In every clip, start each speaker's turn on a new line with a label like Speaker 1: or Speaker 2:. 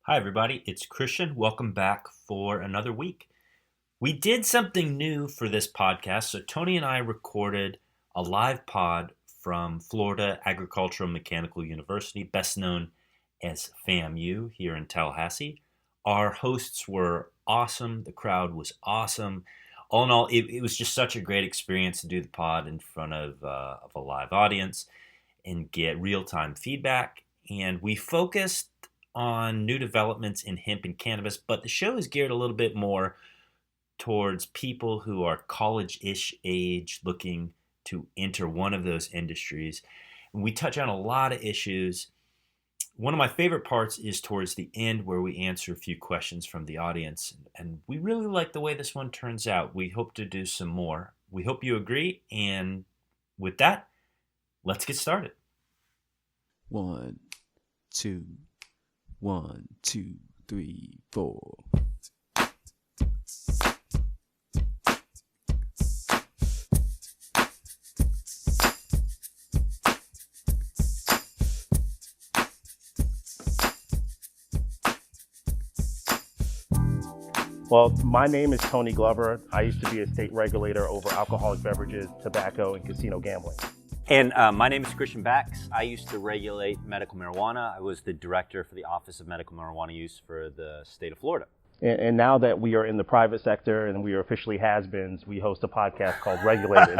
Speaker 1: Hi, everybody. It's Christian. Welcome back for another week. We did something new for this podcast. So, Tony and I recorded a live pod from Florida Agricultural Mechanical University, best known as FAMU here in Tallahassee. Our hosts were awesome. The crowd was awesome. All in all, it was just such a great experience to do the pod in front of a live audience and get real time feedback. And we focused on new developments in hemp and cannabis, but the show is geared a little bit more towards people who are college-ish age looking to enter one of those industries. And we touch on a lot of issues. One of my favorite parts is towards the end where we answer a few questions from the audience. And we really like the way this one turns out. We hope to do some more. We hope you agree. And with that, let's get started.
Speaker 2: 1, 2, 1, 2, 3, 4.
Speaker 3: Well, my name is Tony Glover. I used to be a state regulator over alcoholic beverages, tobacco, and casino gambling.
Speaker 4: And my name is Christian Bax. I used to regulate medical marijuana. I was the director for the Office of Medical Marijuana Use for the state of Florida.
Speaker 3: And now that we are in the private sector and we are officially has-beens, we host a podcast called Regulated.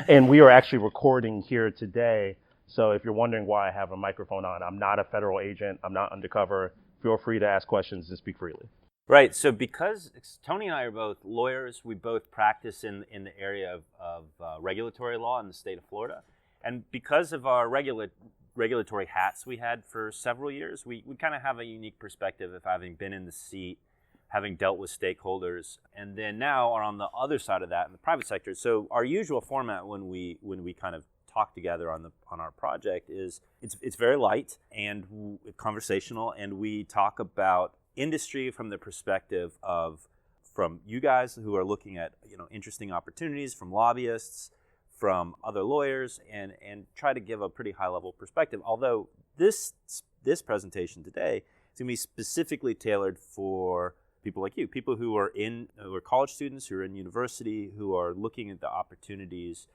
Speaker 3: And we are actually recording here today. So if you're wondering why I have a microphone on, I'm not a federal agent. I'm not undercover. Feel free to ask questions and speak freely.
Speaker 4: Right. So because Tony and I are both lawyers, we both practice in the area of regulatory law in the state of Florida. And because of our regulatory hats we had for several years, we kind of have a unique perspective of having been in the seat, having dealt with stakeholders, and then now are on the other side of that in the private sector. So our usual format when we kind of talk together on our project is it's very light and conversational, and we talk about industry from the perspective of from you guys who are looking at interesting opportunities, from lobbyists, from other lawyers, and try to give a pretty high level perspective. Although this presentation today is going to be specifically tailored for people like you, people who are college students, who are in university, who are looking at the opportunities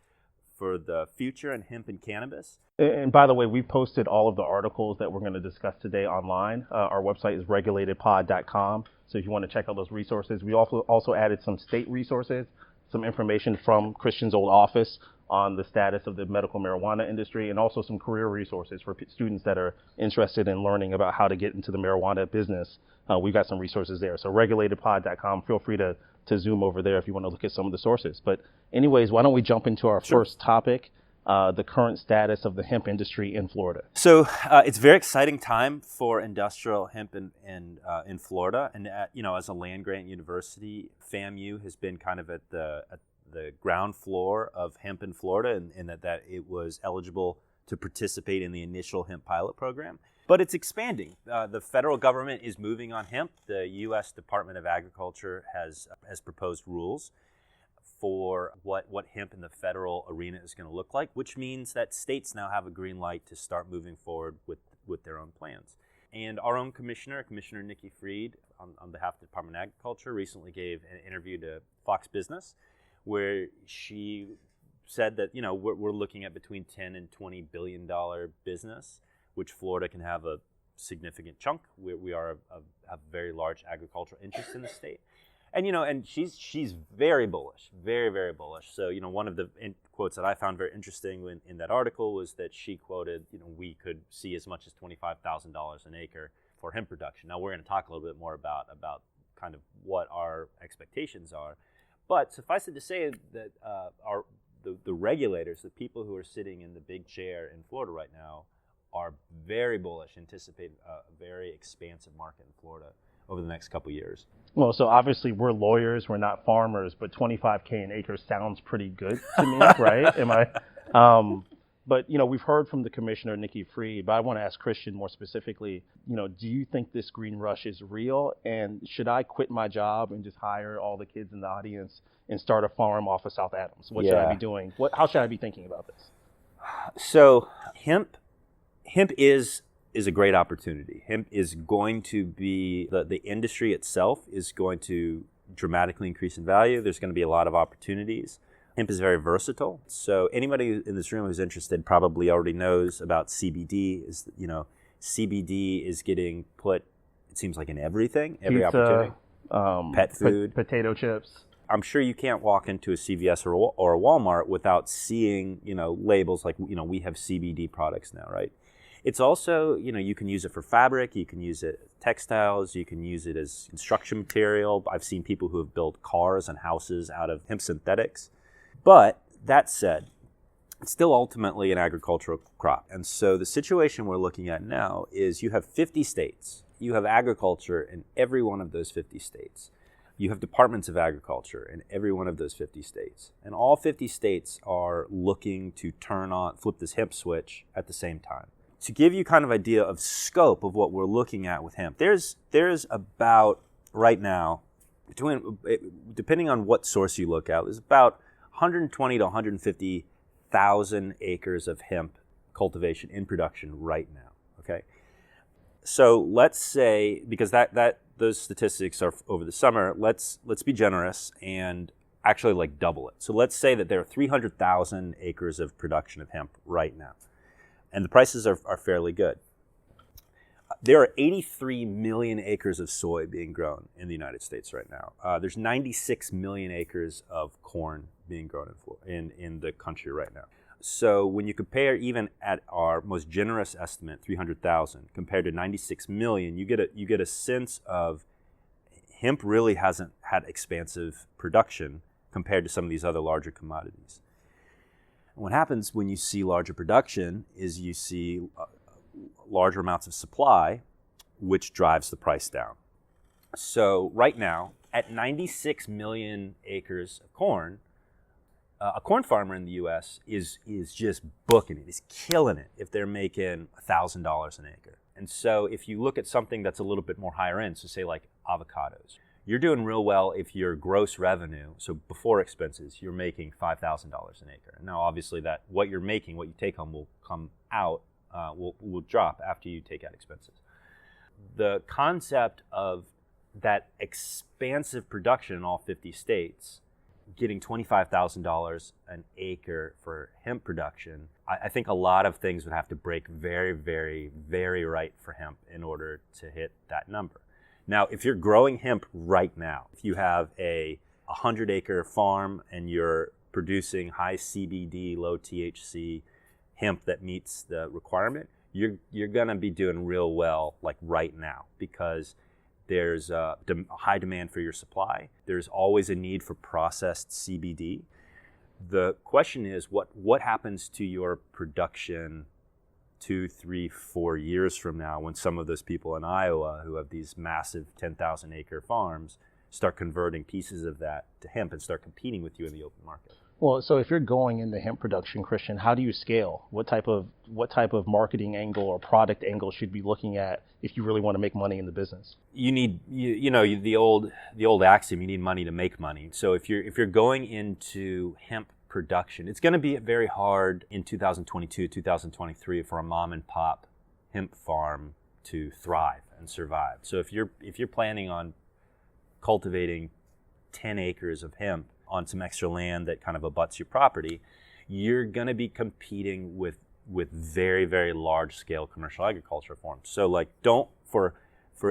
Speaker 4: for the future in hemp and cannabis.
Speaker 3: And by the way, we posted all of the articles that we're going to discuss today online. Our website is regulatedpod.com. So if you want to check out those resources, we also added some state resources, some information from Christian's old office on the status of the medical marijuana industry, and also some career resources for students that are interested in learning about how to get into the marijuana business. We've got some resources there. So regulatedpod.com. Feel free to zoom over there if you want to look at some of the sources. But anyways, why don't we jump into our first topic, the current status of the hemp industry in Florida.
Speaker 4: So it's a very exciting time for industrial hemp in Florida. And as a land-grant university, FAMU has been kind of at the ground floor of hemp in Florida, in that it was eligible to participate in the initial hemp pilot program. But it's expanding. The federal government is moving on hemp. The U.S. Department of Agriculture has proposed rules for what hemp in the federal arena is going to look like, which means that states now have a green light to start moving forward with their own plans. And our own Commissioner Nikki Fried, on behalf of the Department of Agriculture, recently gave an interview to Fox Business, where she said that we're looking at between $10 and $20 billion business, which Florida can have a significant chunk. We have a very large agricultural interest in the state. And she's very bullish, very, very bullish. So, one of the quotes that I found very interesting in that article was that she quoted, we could see as much as $25,000 an acre for hemp production. Now, we're going to talk a little bit more about kind of what our expectations are. But suffice it to say that the regulators, the people who are sitting in the big chair in Florida right now, are very bullish, anticipate a very expansive market in Florida over the next couple of years.
Speaker 3: Well, so obviously we're lawyers, we're not farmers, but $25K an acre sounds pretty good to me, right? Am I? But we've heard from the Commissioner Nikki Fried, but I want to ask Christian more specifically. Do you think this green rush is real? And should I quit my job and just hire all the kids in the audience and start a farm off of South Adams? What should I be doing? How should I be thinking about this?
Speaker 4: So hemp is is a great opportunity. Hemp is going to be, the industry itself is going to dramatically increase in value. There's going to be a lot of opportunities. Hemp is very versatile. So anybody in this room who's interested probably already knows about CBD. CBD is getting put, it seems like, in everything, every
Speaker 3: Pizza,
Speaker 4: opportunity. Pet food.
Speaker 3: Potato chips.
Speaker 4: I'm sure you can't walk into a CVS or a Walmart without seeing, labels like, we have CBD products now, right? It's also, you can use it for fabric, you can use it as textiles, you can use it as construction material. I've seen people who have built cars and houses out of hemp synthetics. But that said, it's still ultimately an agricultural crop. And so the situation we're looking at now is you have 50 states. You have agriculture in every one of those 50 states. You have departments of agriculture in every one of those 50 states. And all 50 states are looking to flip this hemp switch at the same time. To give you kind of idea of scope of what we're looking at with hemp, there's about, right now, depending on what source you look at, there's about 120 to 150,000 acres of hemp cultivation in production right now, okay? So let's say, because those statistics are over the summer, let's be generous and actually double it. So let's say that there are 300,000 acres of production of hemp right now. And the prices are fairly good. There are 83 million acres of soy being grown in the United States right now. There's 96 million acres of corn being grown in the country right now. So when you compare, even at our most generous estimate, 300,000, compared to 96 million, you get a sense of hemp really hasn't had expansive production compared to some of these other larger commodities. And what happens when you see larger production is you see larger amounts of supply, which drives the price down. So right now, at 96 million acres of corn, a corn farmer in the U.S. is just booking it, is killing it if they're making $1,000 an acre. And so if you look at something that's a little bit more higher end, so say like avocados, you're doing real well if your gross revenue, so before expenses, you're making $5,000 an acre. Now, obviously, that what you're making, what you take home will come out, will drop after you take out expenses. The concept of that expansive production in all 50 states, getting $25,000 an acre for hemp production, I think a lot of things would have to break very, very, very right for hemp in order to hit that number. Now, if you're growing hemp right now, if you have a 100-acre farm and you're producing high CBD, low THC hemp that meets the requirement, you're going to be doing real well right now, because there's a high demand for your supply. There's always a need for processed CBD. The question is, what happens to your production 2, 3, 4 years from now, when some of those people in Iowa who have these massive 10,000 acre farms start converting pieces of that to hemp and start competing with you in the open market?
Speaker 3: Well, so if you're going into hemp production, Christian, how do you scale? What type of marketing angle or product angle should you be looking at if you really want to make money in the business?
Speaker 4: You need the old axiom, you need money to make money. So if you're going into hemp production, it's going to be very hard in 2022, 2023 for a mom and pop hemp farm to thrive and survive. So if you're planning on cultivating 10 acres of hemp on some extra land that kind of abuts your property, you're going to be competing with very, very large scale commercial agriculture farms. So for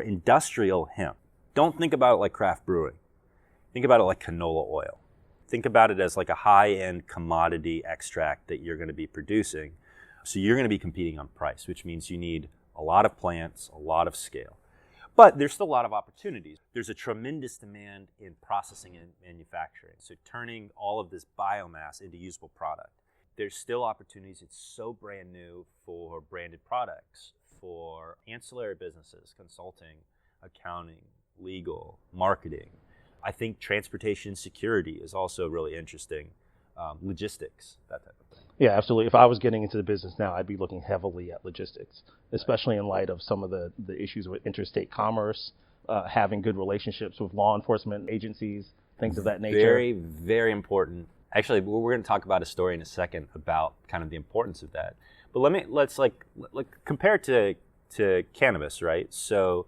Speaker 4: industrial hemp, don't think about it like craft brewing. Think about it like canola oil. Think about it as like a high-end commodity extract that you're going to be producing. So you're going to be competing on price, which means you need a lot of plants, a lot of scale. But there's still a lot of opportunities. There's a tremendous demand in processing and manufacturing. So turning all of this biomass into usable product. There's still opportunities. It's so brand new for branded products, for ancillary businesses, consulting, accounting, legal, marketing. I think transportation security is also really interesting. Logistics, that type of thing.
Speaker 3: Yeah, absolutely. If I was getting into the business now, I'd be looking heavily at logistics, especially in light of some of the issues with interstate commerce, having good relationships with law enforcement agencies, things of that nature.
Speaker 4: Very, very important. Actually, we're going to talk about a story in a second about kind of the importance of that. But let's compare it to to cannabis, right? So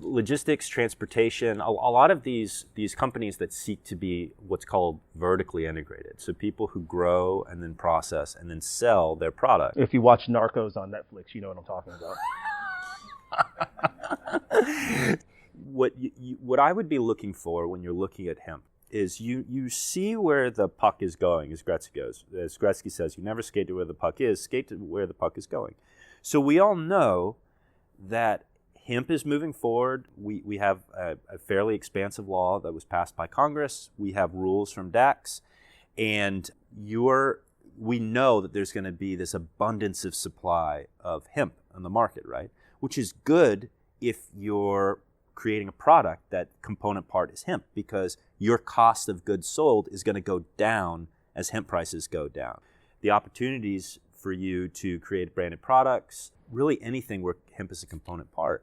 Speaker 4: logistics, transportation, a lot of these companies that seek to be what's called vertically integrated. So people who grow and then process and then sell their product.
Speaker 3: If you watch Narcos on Netflix, you know what I'm talking about.
Speaker 4: What I would be looking for when you're looking at hemp is you see where the puck is going, as Gretzky says, you never skate to where the puck is, skate to where the puck is going. So we all know that hemp is moving forward. We have a fairly expansive law that was passed by Congress. We have rules from DAX, and we know that there's going to be this abundance of supply of hemp on the market, right? Which is good if you're creating a product that component part is hemp, because your cost of goods sold is going to go down as hemp prices go down. The opportunities for you to create branded products, really anything where hemp is a component part,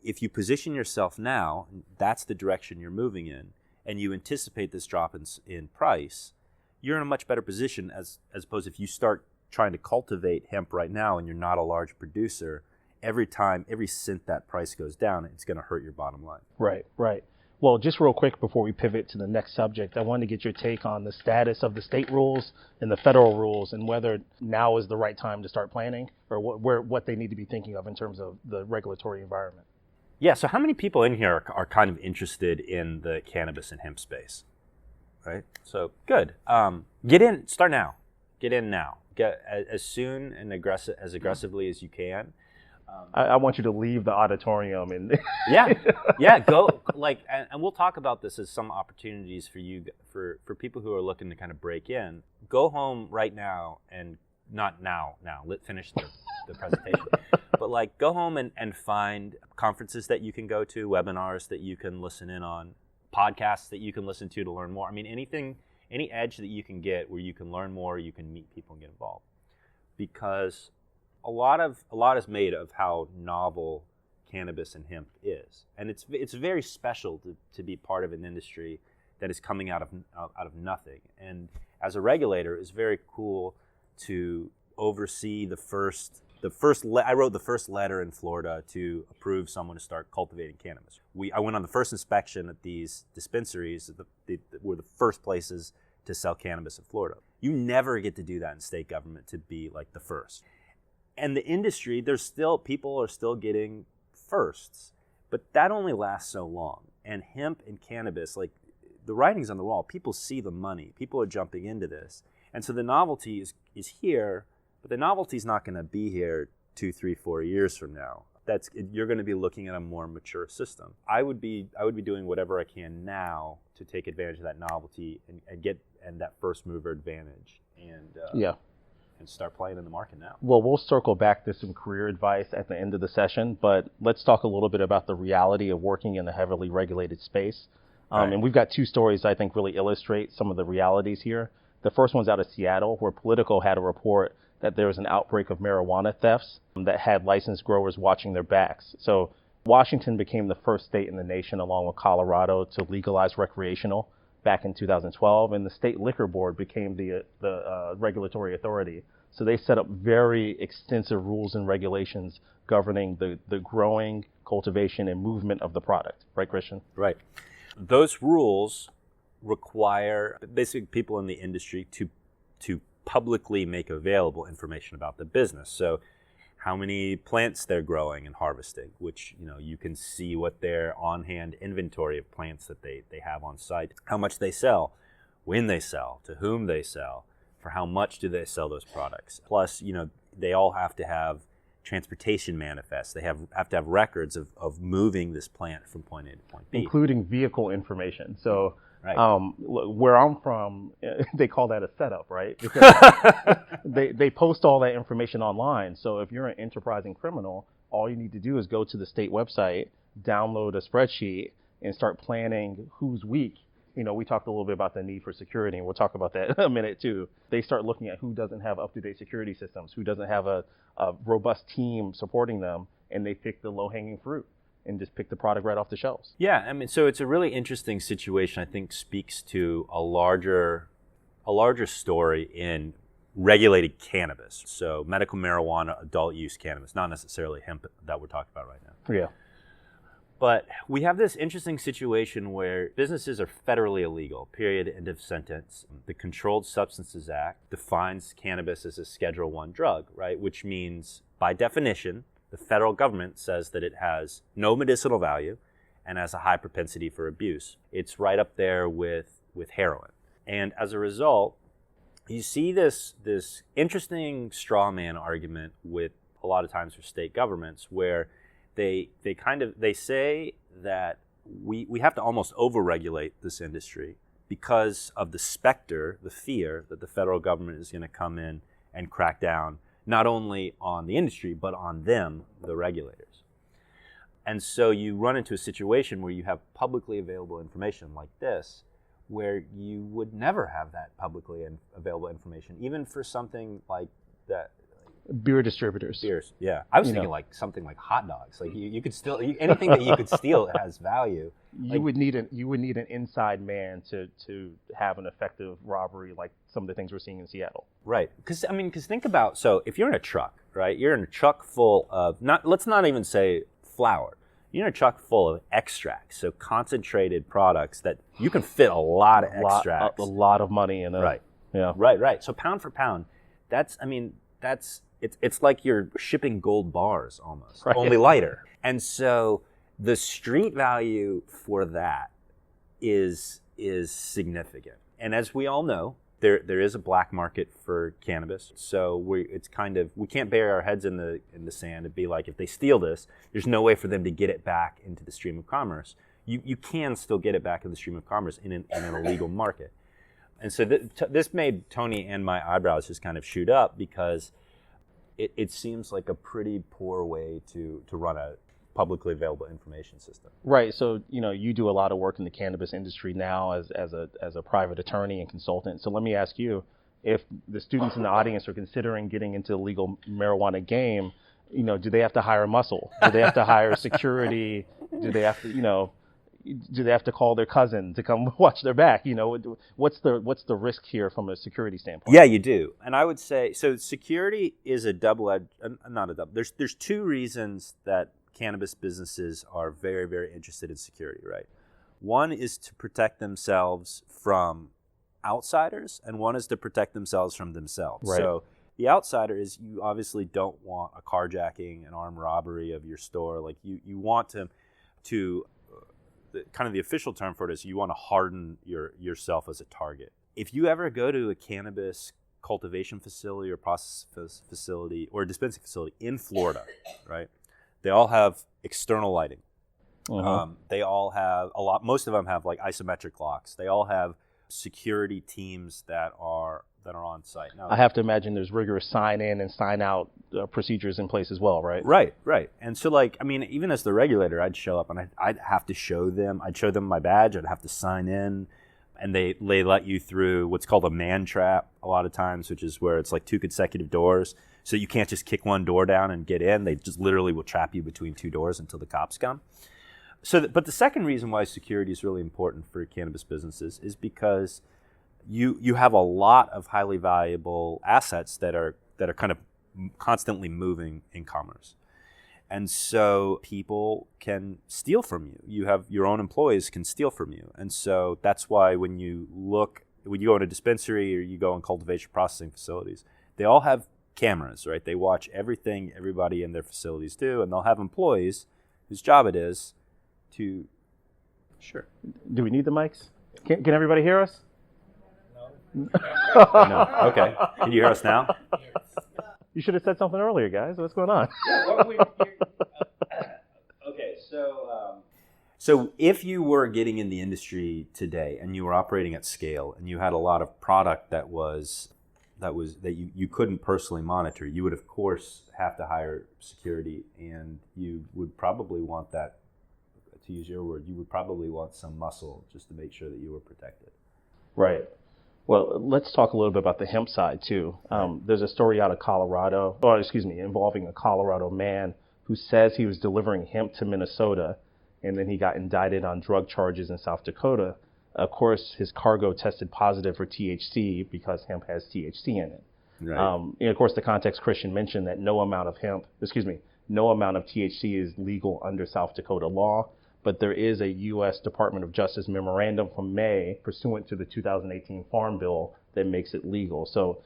Speaker 4: if you position yourself now, that's the direction you're moving in, and you anticipate this drop in price, you're in a much better position as opposed if you start trying to cultivate hemp right now and you're not a large producer. Every cent that price goes down, it's going to hurt your bottom line.
Speaker 3: Right. Well, just real quick before we pivot to the next subject, I wanted to get your take on the status of the state rules and the federal rules, and whether now is the right time to start planning, or what they need to be thinking of in terms of the regulatory environment.
Speaker 4: Yeah, so how many people in here are kind of interested in the cannabis and hemp space, right? So good. Get in, start now. Get in now. Get as soon and as aggressively as you can.
Speaker 3: I want you to leave the auditorium and
Speaker 4: Go and we'll talk about this as some opportunities for you, for people who are looking to kind of break in. Go home right now, and not now. Finish the presentation. But go home and find conferences that you can go to, webinars that you can listen in on, podcasts that you can listen to learn more. I mean, any edge that you can get where you can learn more, you can meet people and get involved. Because a lot is made of how novel cannabis and hemp is, and it's very special to be part of an industry that is coming out of nothing. And as a regulator, it's very cool to oversee I wrote the first letter in Florida to approve someone to start cultivating cannabis. I went on the first inspection at these dispensaries that were the first places to sell cannabis in Florida. You never get to do that in state government, to be the first. And the industry, people are still getting firsts, but that only lasts so long. And hemp and cannabis, the writing's on the wall. People see the money. People are jumping into this. And so the novelty is here, but the novelty's not going to be here 2, 3, 4 years from now. You're going to be looking at a more mature system. I would be doing whatever I can now to take advantage of that novelty and that first mover advantage. And start playing in the market now.
Speaker 3: Well, we'll circle back to some career advice at the end of the session, but let's talk a little bit about the reality of working in a heavily regulated space.
Speaker 4: Right.
Speaker 3: And we've got 2 stories I think really illustrate some of the realities here. The first one's out of Seattle, where Politico had a report that there was an outbreak of marijuana thefts that had licensed growers watching their backs. So Washington became the first state in the nation, along with Colorado, to legalize recreational back in 2012, and the state liquor board became the regulatory authority. So they set up very extensive rules and regulations governing the growing, cultivation, and movement of the product. Right, Christian?
Speaker 4: Right. Those rules require basically people in the industry to publicly make available information about the business. So how many plants they're growing and harvesting, which you can see what their on-hand inventory of plants that they have on site, how much they sell, when they sell, to whom they sell, for how much do they sell those products. Plus, they all have to have transportation manifests. They have to have records of moving this plant from point A to point B.
Speaker 3: Including vehicle information. So
Speaker 4: right.
Speaker 3: Where I'm from, they call that a setup, right? Because they post all that information online. So if you're an enterprising criminal, all you need to do is go to the state website, download a spreadsheet, and start planning who's weak. We talked a little bit about the need for security, and we'll talk about that in a minute too. They start looking at who doesn't have up-to-date security systems, who doesn't have a robust team supporting them, and they pick the low-hanging fruit and just pick the product right off the shelves.
Speaker 4: Yeah, I mean, so it's a really interesting situation. I think speaks to a larger story in regulated cannabis. So medical marijuana, adult use cannabis, not necessarily hemp that we're talking about right now.
Speaker 3: Yeah.
Speaker 4: But we have this interesting situation where businesses are federally illegal, period, end of sentence. The Controlled Substances Act defines cannabis as a Schedule I drug, right? Which means, by definition, the federal government says that it has no medicinal value and has a high propensity for abuse. It's right up there with heroin. And as a result, you see this interesting straw man argument with a lot of times for state governments where they say that we have to almost overregulate this industry because of the specter, the fear that the federal government is going to come in and crack down not only on the industry but on them, the regulators. And so you run into a situation where you have publicly available information like this, where you would never have that publicly available information, even for something like that.
Speaker 3: Beer distributors.
Speaker 4: Beers, yeah. I was thinking like something like hot dogs. Like you could still anything that you could steal has value.
Speaker 3: You would need an inside man to have an effective robbery like some of the things we're seeing in Seattle.
Speaker 4: Right. Because think about, so if you're in a truck, right? You're in a truck full of let's not even say flour. You're in a truck full of extracts, so concentrated products that you can fit a lot of extracts.
Speaker 3: A lot of money in it.
Speaker 4: Right.
Speaker 3: Yeah.
Speaker 4: Right. So pound for pound, it's like you're shipping gold bars almost, right. Only lighter. And so the street value for that is significant. And as we all know, there is a black market for cannabis. So we can't bury our heads in the sand and be like, if they steal this, there's no way for them to get it back into the stream of commerce. You can still get it back in the stream of commerce in an illegal market. And so this made Tony and my eyebrows just kind of shoot up because it seems like a pretty poor way to run a publicly available information system.
Speaker 3: Right. So, you do a lot of work in the cannabis industry now as a private attorney and consultant. So let me ask you, if the students in the audience are considering getting into the legal marijuana game, do they have to hire muscle? Do they have to hire security? Do they have to, do they have to call their cousin to come watch their back? What's the risk here from a security standpoint?
Speaker 4: Yeah, you do. And I would say, so security is a double-edged, not a double. There's two reasons that cannabis businesses are very, very interested in security, right? One is to protect themselves from outsiders, and one is to protect themselves from themselves.
Speaker 3: Right.
Speaker 4: So the outsider is, you obviously don't want a carjacking, an armed robbery of your store. Like you want to kind of the official term for it is you want to harden yourself as a target. If you ever go to a cannabis cultivation facility or process facility or a dispensing facility in Florida, right? They all have external lighting.
Speaker 3: Uh-huh.
Speaker 4: They all have most of them have like isometric locks. They all have security teams that are on site. Now,
Speaker 3: I have to imagine there's rigorous sign in and sign out procedures in place as well, right?
Speaker 4: Right. And so even as the regulator, I'd show up and I'd have to show them my badge. I'd have to sign in, and they let you through what's called a man trap a lot of times, which is where it's like 2 consecutive doors. So you can't just kick one door down and get in. They just literally will trap you between 2 doors until the cops come. But the second reason why security is really important for cannabis businesses is because you have a lot of highly valuable assets that are kind of constantly moving in commerce. And so people can steal from you. You have your own employees can steal from you. And so that's why when you go in a dispensary or you go in cultivation processing facilities, they all have cameras, right? They watch everything everybody in their facilities do, and they'll have employees whose job it is to... Sure.
Speaker 3: Do we need the mics? Can everybody hear us?
Speaker 4: No. Okay. Can you hear us now?
Speaker 3: You should have said something earlier, guys. What's going on?
Speaker 4: Okay, so if you were getting in the industry today and you were operating at scale and you had a lot of product that you couldn't personally monitor, you would of course have to hire security, and you would probably want that, to use your word, you would probably want some muscle just to make sure that you were protected.
Speaker 3: Right. Well, let's talk a little bit about the hemp side too. There's a story out of Colorado, involving a Colorado man who says he was delivering hemp to Minnesota, and then he got indicted on drug charges in South Dakota. Of course, his cargo tested positive for THC because hemp has THC in it.
Speaker 4: Right.
Speaker 3: And of course, the context Christian mentioned that no amount of THC is legal under South Dakota law, but there is a U.S. Department of Justice memorandum from May pursuant to the 2018 Farm Bill that makes it legal. So,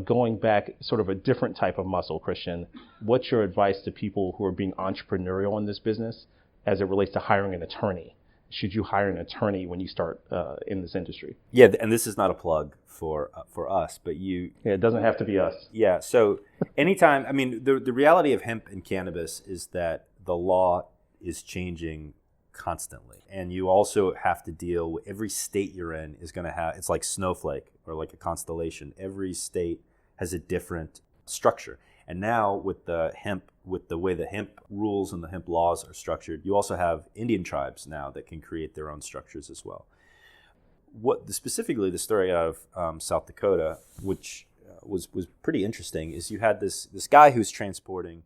Speaker 3: going back, sort of a different type of muscle, Christian, what's your advice to people who are being entrepreneurial in this business as it relates to hiring an attorney? Should you hire an attorney when you start in this industry?
Speaker 4: Yeah, and this is not a plug for us, but you.
Speaker 3: Yeah, it doesn't have to be us.
Speaker 4: Yeah, so anytime, I mean, the reality of hemp and cannabis is that the law is changing constantly. And you also have to deal with every state you're in is going to have, it's like snowflake or like a constellation. Every state has a different structure. And now with the way the hemp rules and the hemp laws are structured, you also have Indian tribes now that can create their own structures as well. Specifically the story out of South Dakota, which was pretty interesting, is you had this guy who's transporting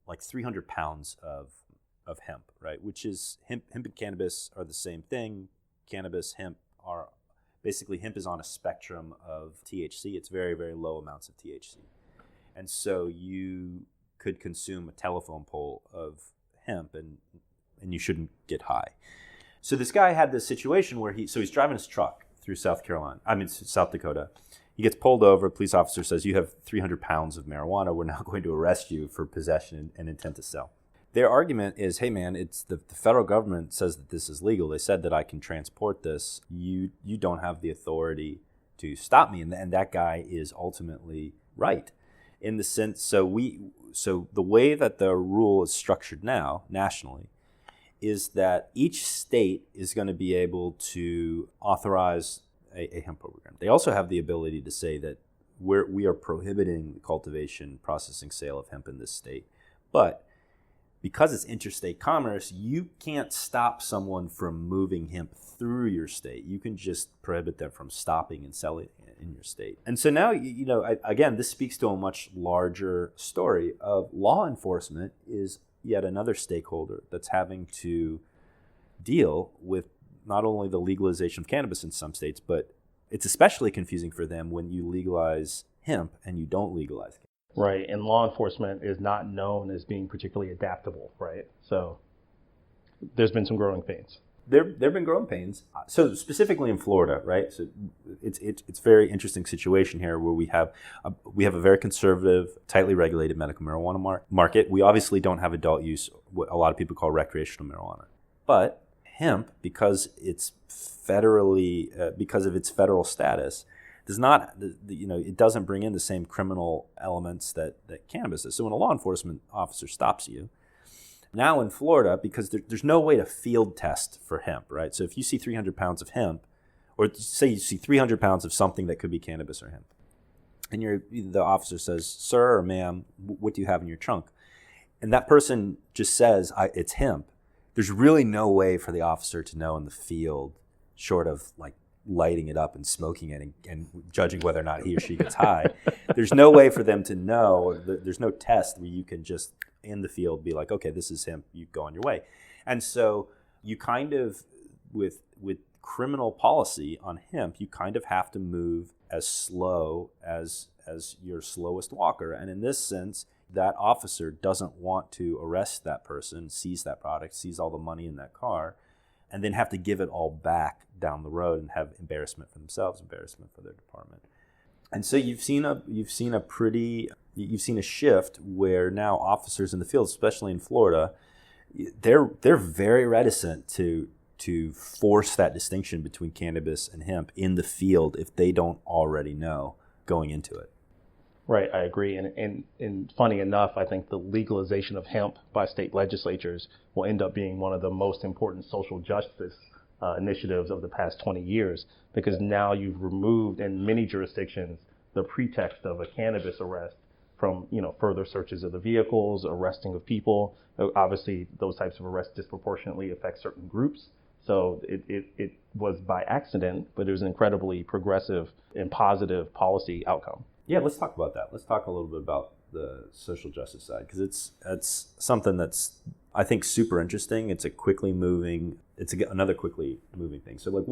Speaker 4: like 300 pounds of hemp, right? Which is hemp and cannabis are the same thing. Cannabis, hemp hemp is on a spectrum of THC. It's very, very low amounts of THC. And so you could consume a telephone pole of hemp and you shouldn't get high. So this guy had this situation where he's driving his truck through South Dakota. He gets pulled over. A police officer says, "You have 300 pounds of marijuana. We're now going to arrest you for possession and intent to sell." Their argument is, hey man, it's the federal government says that this is legal. They said that I can transport this. You don't have the authority to stop me. And that guy is ultimately right. In the sense, so the way that the rule is structured now nationally is that each state is going to be able to authorize a hemp program. They also have the ability to say that we are prohibiting the cultivation, processing, sale of hemp in this state. But because it's interstate commerce, you can't stop someone from moving hemp through your state. You can just prohibit them from stopping and selling it in your state. And so now, again, this speaks to a much larger story of law enforcement is yet another stakeholder that's having to deal with not only the legalization of cannabis in some states, but it's especially confusing for them when you legalize hemp and you don't legalize cannabis.
Speaker 3: Right, and law enforcement is not known as being particularly adaptable, right? So there's been some growing pains.
Speaker 4: There've been growing pains. So specifically in Florida, right? So it's a very interesting situation here where we have a very conservative, tightly regulated medical marijuana market. We obviously don't have adult use, what a lot of people call recreational marijuana, but hemp, because it's federally because of its federal status, does not, it doesn't bring in the same criminal elements that cannabis does. So when a law enforcement officer stops you, now in Florida, because there's no way to field test for hemp, right? So if you see 300 pounds of hemp, or say you see 300 pounds of something that could be cannabis or hemp, and the officer says, "Sir or ma'am, what do you have in your trunk?" And that person just says, "It's hemp." There's really no way for the officer to know in the field, short of like lighting it up and smoking it and judging whether or not he or she gets high. There's no way for them to know. There's no test where you can just in the field be like, okay, this is hemp, you go on your way. And so you kind of, with criminal policy on hemp, you kind of have to move as slow as your slowest walker. And in this sense, that officer doesn't want to arrest that person, seize that product, seize all the money in that car, and then have to give it all back down the road and have embarrassment for themselves, embarrassment for their department. And so you've seen a shift where now officers in the field, especially in Florida, they're very reticent to force that distinction between cannabis and hemp in the field if they don't already know going into it.
Speaker 3: Right, I agree. And funny enough, I think the legalization of hemp by state legislatures will end up being one of the most important social justice initiatives of the past 20 years, because now you've removed in many jurisdictions the pretext of a cannabis arrest from further searches of the vehicles, arresting of people. Obviously, those types of arrests disproportionately affect certain groups. So it was by accident, but it was an incredibly progressive and positive policy outcome.
Speaker 4: Yeah, let's talk about that. Let's talk a little bit about the social justice side, because it's something that's, I think, super interesting. It's another quickly moving thing. So like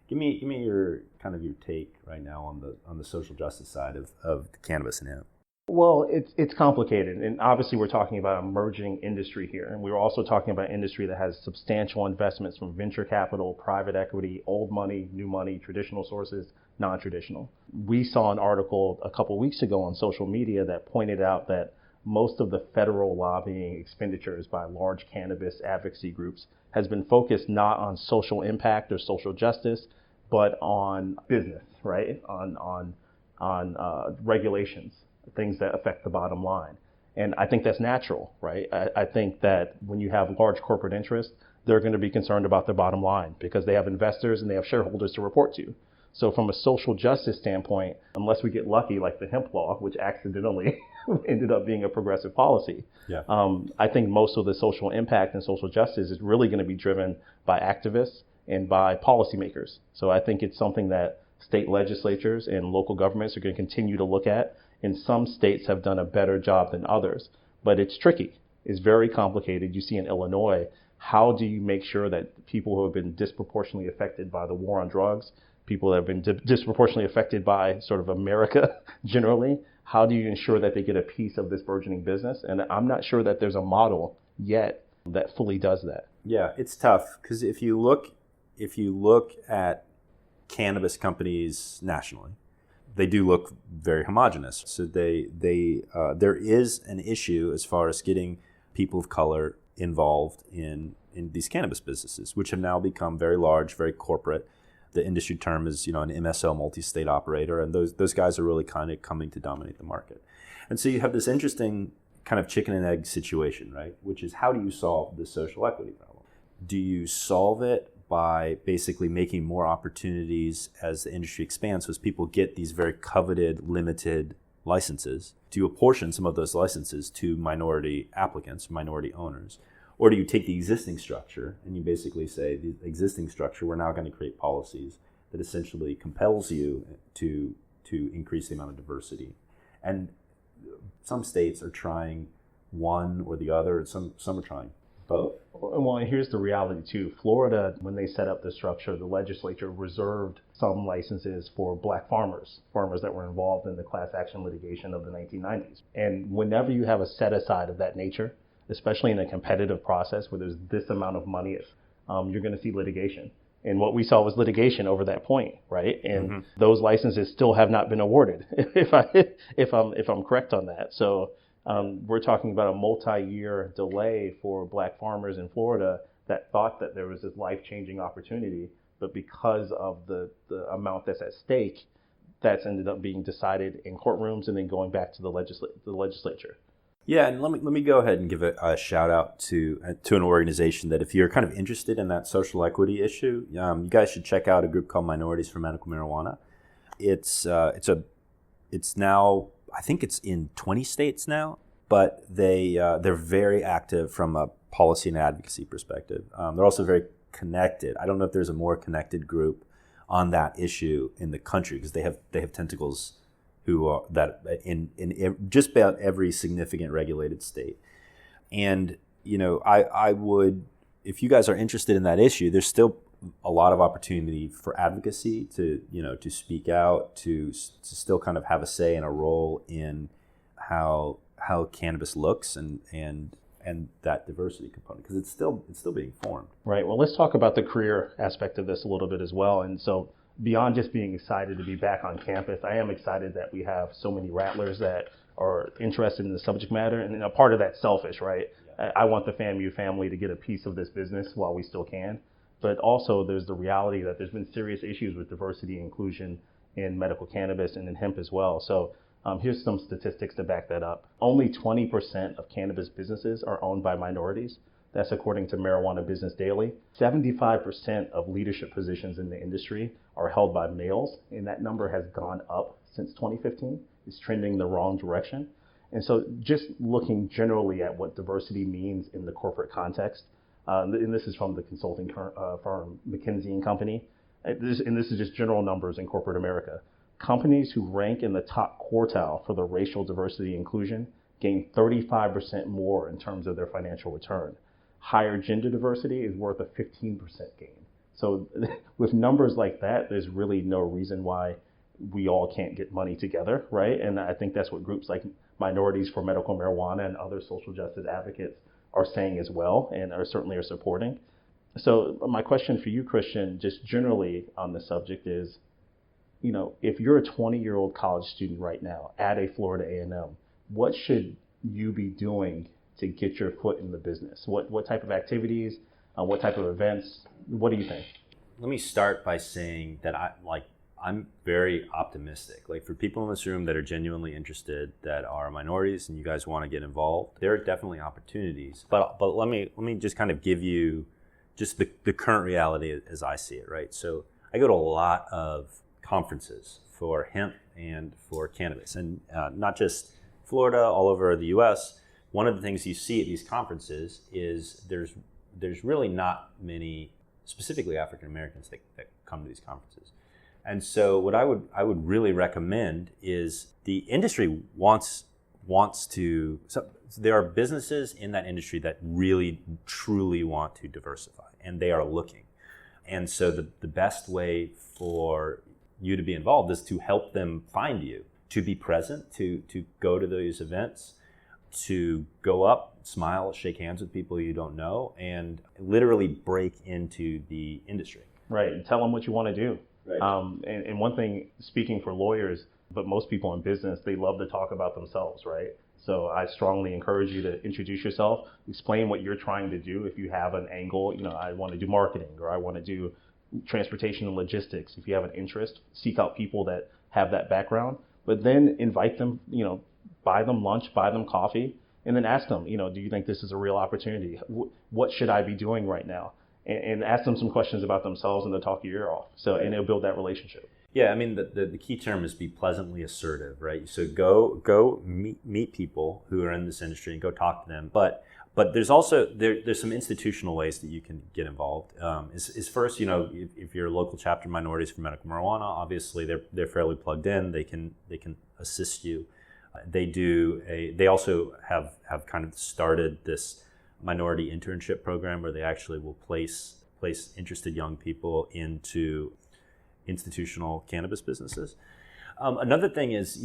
Speaker 4: Give me your your take right now on the social justice side of cannabis and hemp.
Speaker 3: Well, it's complicated, and obviously we're talking about an emerging industry here, and we're also talking about an industry that has substantial investments from venture capital, private equity, old money, new money, traditional sources, non-traditional. We saw an article a couple weeks ago on social media that pointed out that most of the federal lobbying expenditures by large cannabis advocacy groups has been focused not on social impact or social justice, but on business, right? On regulations, things that affect the bottom line. And I think that's natural, right? I think that when you have large corporate interests, they're going to be concerned about their bottom line because they have investors and they have shareholders to report to. So from a social justice standpoint, unless we get lucky like the hemp law, which accidentally ended up being a progressive policy,
Speaker 4: Yeah.
Speaker 3: I think most of the social impact and social justice is really going to be driven by activists and by policymakers. So I think it's something that state legislatures and local governments are going to continue to look at. And some states have done a better job than others, but it's tricky. It's very complicated. You see in Illinois, how do you make sure that people who have been disproportionately affected by the war on drugs, people that have been disproportionately affected by sort of America generally, how do you ensure that they get a piece of this burgeoning business? And I'm not sure that there's a model yet that fully does that.
Speaker 4: Yeah, it's tough because if you look at cannabis companies nationally, they do look very homogenous. So there is an issue as far as getting people of color involved in these cannabis businesses, which have now become very large, very corporate. The industry term is, an MSO, multi-state operator, and those guys are really kind of coming to dominate the market. And so you have this interesting kind of chicken and egg situation, right? Which is, how do you solve the social equity problem? Do you solve it by basically making more opportunities as the industry expands, so as people get these very coveted, limited licenses? Do you apportion some of those licenses to minority applicants, minority owners? Or do you take the existing structure and you basically say, the existing structure, we're now going to create policies that essentially compels you to increase the amount of diversity? And some states are trying one or the other, and some are trying both.
Speaker 3: Well, and here's the reality too. Florida, when they set up the structure, the legislature reserved some licenses for black farmers that were involved in the class action litigation of the 1990s. And whenever you have a set aside of that nature, especially in a competitive process where there's this amount of money, you're going to see litigation. And what we saw was litigation over that point, right? And those licenses still have not been awarded, if I'm correct on that. So we're talking about a multi-year delay for black farmers in Florida that thought that there was this life-changing opportunity, but because of the amount that's at stake, that's ended up being decided in courtrooms and then going back to the legislature.
Speaker 4: Yeah, and let me go ahead and give a shout out to an organization that, if you're kind of interested in that social equity issue, you guys should check out a group called Minorities for Medical Marijuana. It's now, I think it's in 20 states now, but they're very active from a policy and advocacy perspective. They're also very connected. I don't know if there's a more connected group on that issue in the country, because they have tentacles who are that in just about every significant regulated state. And I would, if you guys are interested in that issue, there's still a lot of opportunity for advocacy to speak out, to still kind of have a say and a role in how cannabis looks and that diversity component, because it's still being formed.
Speaker 3: Right. Well, let's talk about the career aspect of this a little bit as well. And so, beyond just being excited to be back on campus, I am excited that we have so many Rattlers that are interested in the subject matter. And a part of that's selfish, right? Yeah. I want the FAMU family to get a piece of this business while we still can. But also there's the reality that there's been serious issues with diversity and inclusion in medical cannabis and in hemp as well. So here's some statistics to back that up. Only 20% of cannabis businesses are owned by minorities. That's according to Marijuana Business Daily. 75% of leadership positions in the industry are held by males, and that number has gone up since 2015. It's trending the wrong direction. And so just looking generally at what diversity means in the corporate context, and this is from the consulting firm McKinsey & Company, and this is just general numbers in corporate America. Companies who rank in the top quartile for the racial diversity inclusion gain 35% more in terms of their financial return. Higher gender diversity is worth a 15% gain. So with numbers like that, there's really no reason why we all can't get money together, right? And I think that's what groups like Minorities for Medical Marijuana and other social justice advocates are saying as well, and certainly are supporting. So my question for you, Christian, just generally on the subject is, if you're a 20-year-old college student right now at a Florida A&M, what should you be doing to get your foot in the business? What type of activities, what type of events? What do you think?
Speaker 4: Let me start by saying that I'm very optimistic. Like, for people in this room that are genuinely interested, that are minorities, and you guys want to get involved, there are definitely opportunities. But let me just kind of give you just the current reality as I see it, right? So I go to a lot of conferences for hemp and for cannabis, and not just Florida, all over the U.S. One of the things you see at these conferences is there's really not many, specifically African Americans, that come to these conferences. And so what I would really recommend is the industry wants to. So there are businesses in that industry that really truly want to diversify, and they are looking. And so the best way for you to be involved is to help them find you, to be present, to go to those events, to go up, smile, shake hands with people you don't know, and literally break into the industry.
Speaker 3: Right, and tell them what you want to do.
Speaker 4: Right.
Speaker 3: And one thing, speaking for lawyers, but most people in business, they love to talk about themselves, right? So I strongly encourage you to introduce yourself, explain what you're trying to do. If you have an angle, I want to do marketing, or I want to do transportation and logistics. If you have an interest, seek out people that have that background, but then invite them, buy them lunch, buy them coffee, and then ask them, do you think this is a real opportunity? What should I be doing right now? And ask them some questions about themselves, and they'll talk your ear off. So, and it'll build that relationship.
Speaker 4: Yeah, I mean, the key term is be pleasantly assertive, right? So go meet people who are in this industry and go talk to them. But there's also there's some institutional ways that you can get involved. Is first, if you're a local chapter Minorities for Medical Marijuana, obviously they're fairly plugged in. They can assist you. They also have kind of started this minority internship program where they actually will place interested young people into institutional cannabis businesses. Another thing is,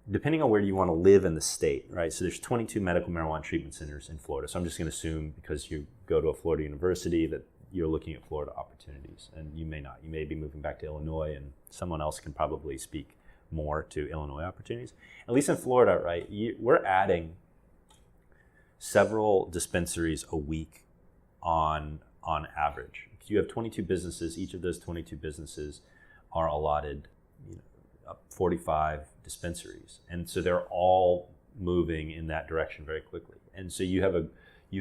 Speaker 4: depending on where you want to live in the state, right? So there's 22 medical marijuana treatment centers in Florida. So I'm just going to assume, because you go to a Florida university, that you're looking at Florida opportunities, and you may not. You may be moving back to Illinois, and someone else can probably speak more to Illinois opportunities. At least in Florida, right? We're adding several dispensaries a week on average. You have 22 businesses. Each of those 22 businesses are allotted 45 dispensaries, and so they're all moving in that direction very quickly. And so you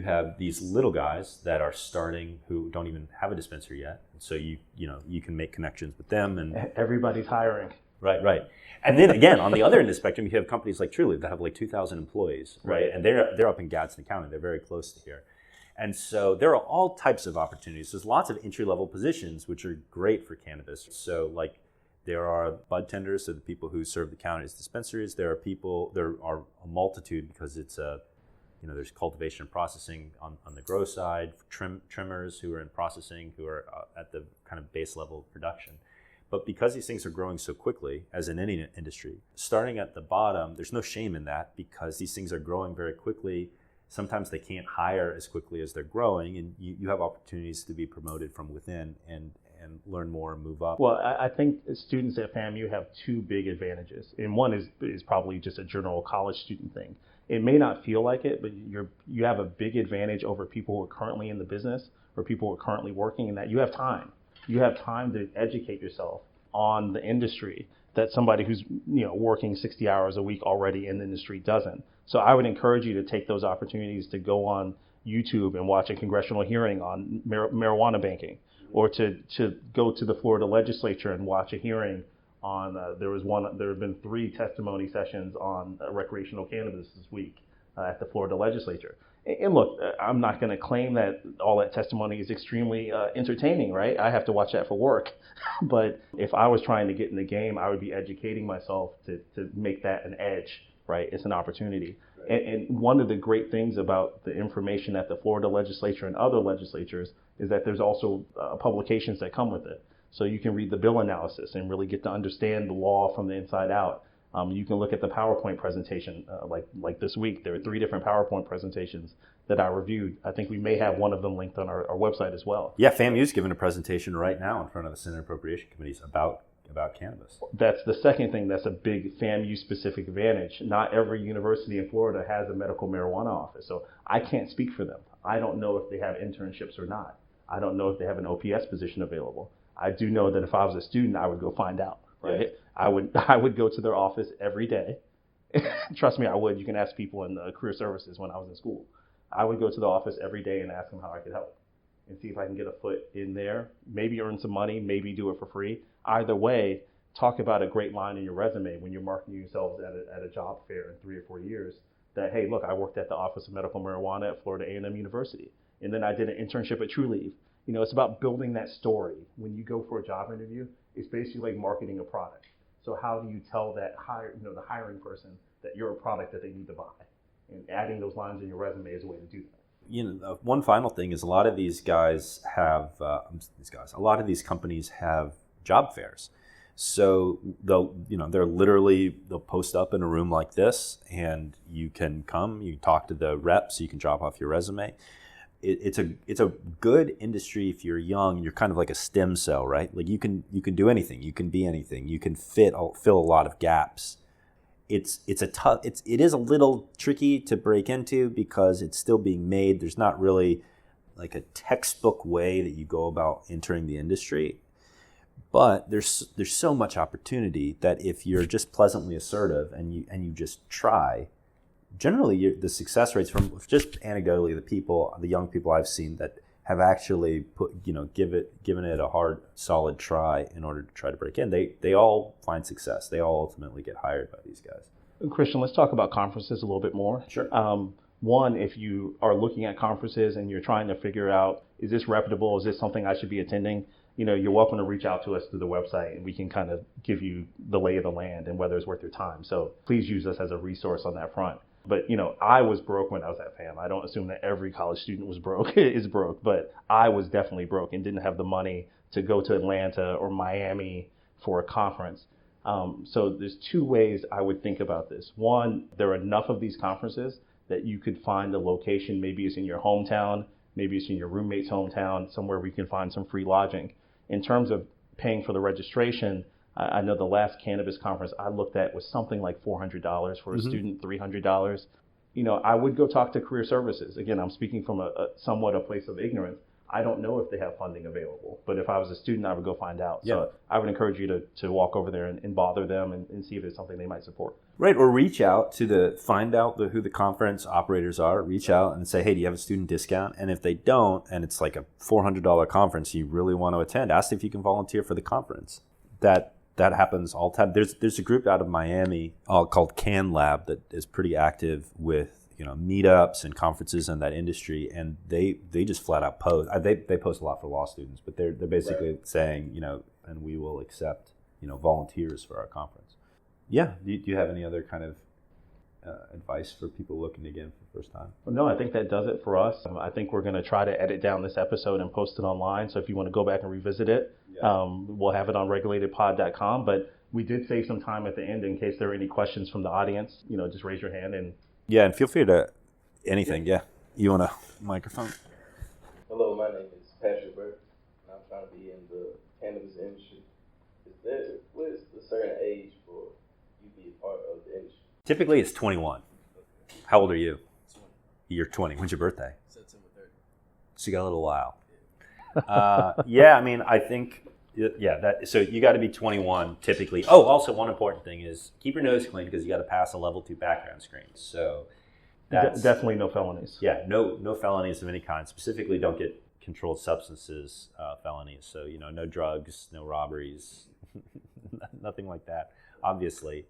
Speaker 4: have these little guys that are starting who don't even have a dispensary yet, and so you can make connections with them, and
Speaker 3: everybody's hiring.
Speaker 4: Right. And then again, on the other end of the spectrum, you have companies like Trulieve that have like 2,000 employees, right? And they're up in Gadsden County. They're very close to here. And so there are all types of opportunities. There's lots of entry-level positions, which are great for cannabis. So like there are bud tenders, so the people who serve the county as dispensaries. There are a multitude, because it's there's cultivation and processing on the grow side, trimmers who are in processing, who are at the kind of base level of production. But because these things are growing so quickly, as in any industry, starting at the bottom, there's no shame in that, because these things are growing very quickly. Sometimes they can't hire as quickly as they're growing, and you have opportunities to be promoted from within and learn more and move up.
Speaker 3: Well, I think students at FAMU have two big advantages, and one is probably just a general college student thing. It may not feel like it, but you have a big advantage over people who are currently in the business or people who are currently working, in that you have time. You have time to educate yourself on the industry that somebody who's working 60 hours a week already in the industry doesn't. So I would encourage you to take those opportunities to go on YouTube and watch a congressional hearing on marijuana banking, or to go to the Florida legislature and watch a hearing on, there have been 3 testimony sessions on recreational cannabis this week at the Florida legislature. And look, I'm not going to claim that all that testimony is extremely entertaining, right? I have to watch that for work. But if I was trying to get in the game, I would be educating myself to make that an edge, right? It's an opportunity. And one of the great things about the information at the Florida legislature and other legislatures is that there's also publications that come with it. So you can read the bill analysis and really get to understand the law from the inside out. You can look at the PowerPoint presentation, like this week. There are 3 different PowerPoint presentations that I reviewed. I think we may have one of them linked on our website as well.
Speaker 4: Yeah, FAMU's giving a presentation right now in front of the Senate Appropriation Committees about cannabis.
Speaker 3: That's the second thing that's a big FAMU-specific advantage. Not every university in Florida has a medical marijuana office, so I can't speak for them. I don't know if they have internships or not. I don't know if they have an OPS position available. I do know that if I was a student, I would go find out, right? Yeah. I would go to their office every day. Trust me, I would. You can ask people in the career services when I was in school. I would go to the office every day and ask them how I could help and see if I can get a foot in there, maybe earn some money, maybe do it for free. Either way, talk about a great line in your resume when you're marketing yourselves at a job fair in 3 or 4 years that, hey, look, I worked at the Office of Medical Marijuana at Florida A&M University. And then I did an internship at TrueLeaf. You know, it's about building that story. When you go for a job interview, it's basically like marketing a product. So how do you tell that the hiring person that you're a product that they need to buy? And adding those lines in your resume is a way to do that.
Speaker 4: One final thing is a lot of these guys have a lot of these companies have job fairs. So they'll post up in a room like this, and you can come, you talk to the reps, you can drop off your resume. It's a good industry if you're young. You're kind of like a stem cell, right? Like you can do anything, you can be anything, you can fill a lot of gaps. It is a little tricky to break into because it's still being made. There's not really like a textbook way that you go about entering the industry. But there's so much opportunity that if you're just pleasantly assertive and you just try, generally the success rates from just anecdotally the young people I've seen that have actually given it a hard, solid try in order to try to break in, they all find success. They all ultimately get hired by these guys.
Speaker 3: Christian, let's talk about conferences a little bit more.
Speaker 4: Sure.
Speaker 3: One, if you are looking at conferences and you're trying to figure out, is this reputable? Is this something I should be attending? You're welcome to reach out to us through the website, and we can kind of give you the lay of the land and whether it's worth your time. So please use us as a resource on that front. But, I was broke when I was at FAM. I don't assume that every college student was broke, is broke, but I was definitely broke and didn't have the money to go to Atlanta or Miami for a conference. So there's 2 ways I would think about this. One, there are enough of these conferences that you could find a location. Maybe it's in your hometown, maybe it's in your roommate's hometown, somewhere where you can find some free lodging. In terms of paying for the registration, I know the last cannabis conference I looked at was something like $400 for a student, $300. I would go talk to career services. Again, I'm speaking from a somewhat a place of ignorance. I don't know if they have funding available, but if I was a student, I would go find out. Yeah. So I would encourage you to walk over there and bother them and see if it's something they might support.
Speaker 4: Right, or reach out find out who the conference operators are, reach out and say, hey, do you have a student discount? And if they don't, and it's like a $400 conference you really want to attend, ask if you can volunteer for the conference. That happens all the time. There's a group out of Miami called Can Lab that is pretty active with meetups and conferences in that industry, and they just flat out post. They post a lot for law students, but they're basically saying and we will accept volunteers for our conference. Yeah. Do you have any other kind of advice for people looking to get in for the first time?
Speaker 3: Well, no, I think that does it for us. I think we're going to try to edit down this episode and post it online. So if you want to go back and revisit it, we'll have it on regulatedpod.com. But we did save some time at the end in case there are any questions from the audience. Just raise your hand and.
Speaker 4: Yeah, and feel free to anything. Yeah. You want a microphone?
Speaker 5: Hello, my name is Patrick Burke, and I'm trying to be in the cannabis industry. What is the certain age for you to be a part of the industry?
Speaker 4: Typically, it's 21. How old are you? 20. You're 20. When's your birthday?
Speaker 5: September 30th.
Speaker 4: So you got a little while. Yeah, I mean, I think, so you got to be 21 typically. Oh, also one important thing is keep your nose clean because you got to pass a level 2 background screen. So that's
Speaker 3: definitely no felonies.
Speaker 4: Yeah, no felonies of any kind. Specifically, don't get controlled substances felonies. So, no drugs, no robberies, nothing like that, obviously.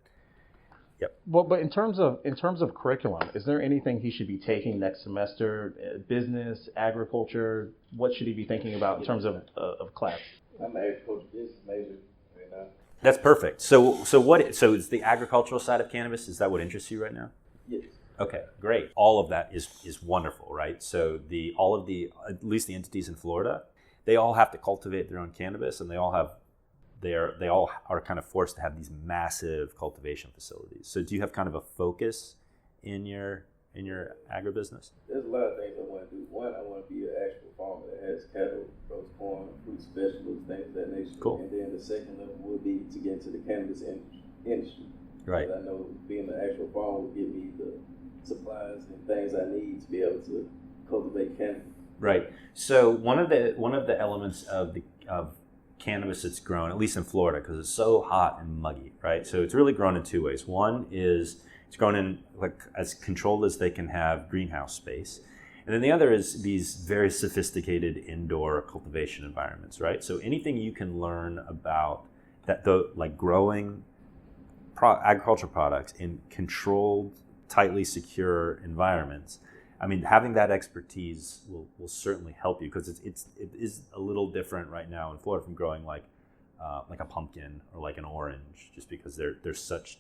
Speaker 4: Yep.
Speaker 3: Well, but in terms of curriculum, is there anything he should be taking next semester? Business, agriculture? What should he be thinking about in terms of class?
Speaker 5: I'm an agriculture business major right now.
Speaker 4: That's perfect. So it's the agricultural side of cannabis? Is that what interests you right now?
Speaker 5: Yes.
Speaker 4: Okay, great. All of that is wonderful, right? So all of the at least the entities in Florida, they all have to cultivate their own cannabis, and they all are kind of forced to have these massive cultivation facilities. So do you have kind of a focus in your agribusiness?
Speaker 5: There's a lot of things I want to do. One, I want to be an actual farmer that has cattle, grows corn, fruits, vegetables, things of that nature.
Speaker 4: Cool.
Speaker 5: And then the second level would be to get into the cannabis industry.
Speaker 4: Right.
Speaker 5: Because I know being an actual farmer will give me the supplies and things I need to be able to cultivate cannabis.
Speaker 4: Right. So one of the elements of cannabis that's grown, at least in Florida, because it's so hot and muggy, right? So it's really grown in two ways. One is it's grown in like as controlled as they can have greenhouse space. And then the other is these very sophisticated indoor cultivation environments, right? So anything you can learn about like growing agricultural products in controlled, tightly secure environments. I mean, having that expertise will certainly help you, because it is a little different right now in Florida from growing like a pumpkin or like an orange, just because they're such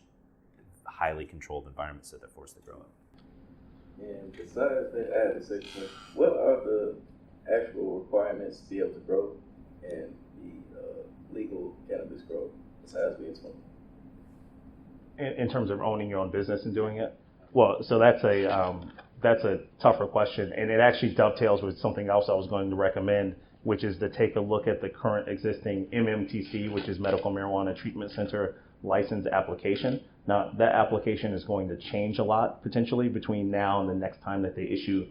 Speaker 4: highly controlled environments that they're forced to grow in.
Speaker 5: And besides that, I have a second question. What are the actual requirements to be able to grow and be legal cannabis grow besides being 20?
Speaker 3: In terms of owning your own business and doing it? Well, so that's a tougher question, and it actually dovetails with something else I was going to recommend, which is to take a look at the current existing MMTC, which is Medical Marijuana Treatment Center license application. Now, that application is going to change a lot potentially between now and the next time that they issue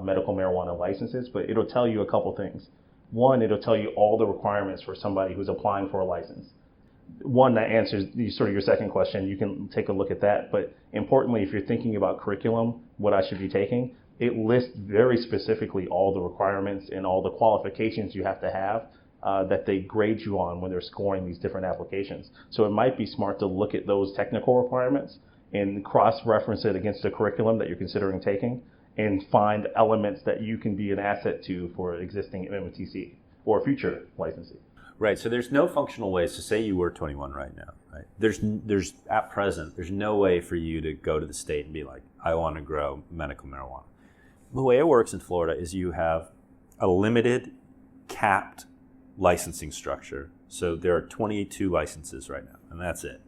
Speaker 3: medical marijuana licenses, but it'll tell you a couple things. One, it'll tell you all the requirements for somebody who's applying for a license. One, that answers sort of your second question. You can take a look at that. But importantly, if you're thinking about curriculum, what I should be taking, it lists very specifically all the requirements and all the qualifications you have to have that they grade you on when they're scoring these different applications. So it might be smart to look at those technical requirements and cross-reference it against the curriculum that you're considering taking and find elements that you can be an asset to for existing MMTC or future licensee.
Speaker 4: Right. So there's no functional ways to say you were 21 right now. Right. There's at present, there's no way for you to go to the state and be like, I want to grow medical marijuana. The way it works in Florida is you have a limited, capped licensing structure. So there are 22 licenses right now, and that's it.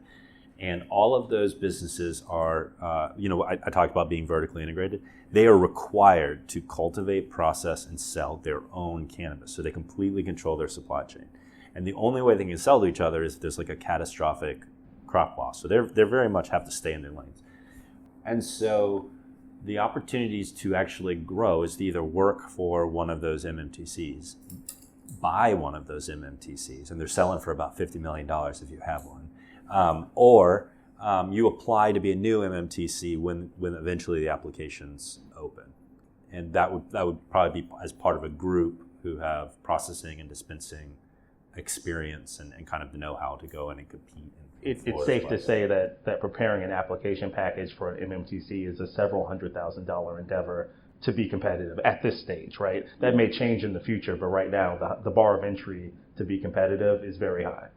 Speaker 4: And all of those businesses are, I talked about being vertically integrated. They are required to cultivate, process, and sell their own cannabis. So they completely control their supply chain. And the only way they can sell to each other is if there's like a catastrophic crop loss. So they very much have to stay in their lanes. And so the opportunities to actually grow is to either work for one of those MMTCs, buy one of those MMTCs, and they're selling for about $50 million if you have one, or you apply to be a new MMTC when eventually the application's open. And that would probably be as part of a group who have processing and dispensing experience and kind of the know-how to go in and compete.
Speaker 3: It's safe to say that preparing an application package for an MMTC is a several $100,000 endeavor to be competitive at this stage, right? That may change in the future, but right now the bar of entry to be competitive is very high.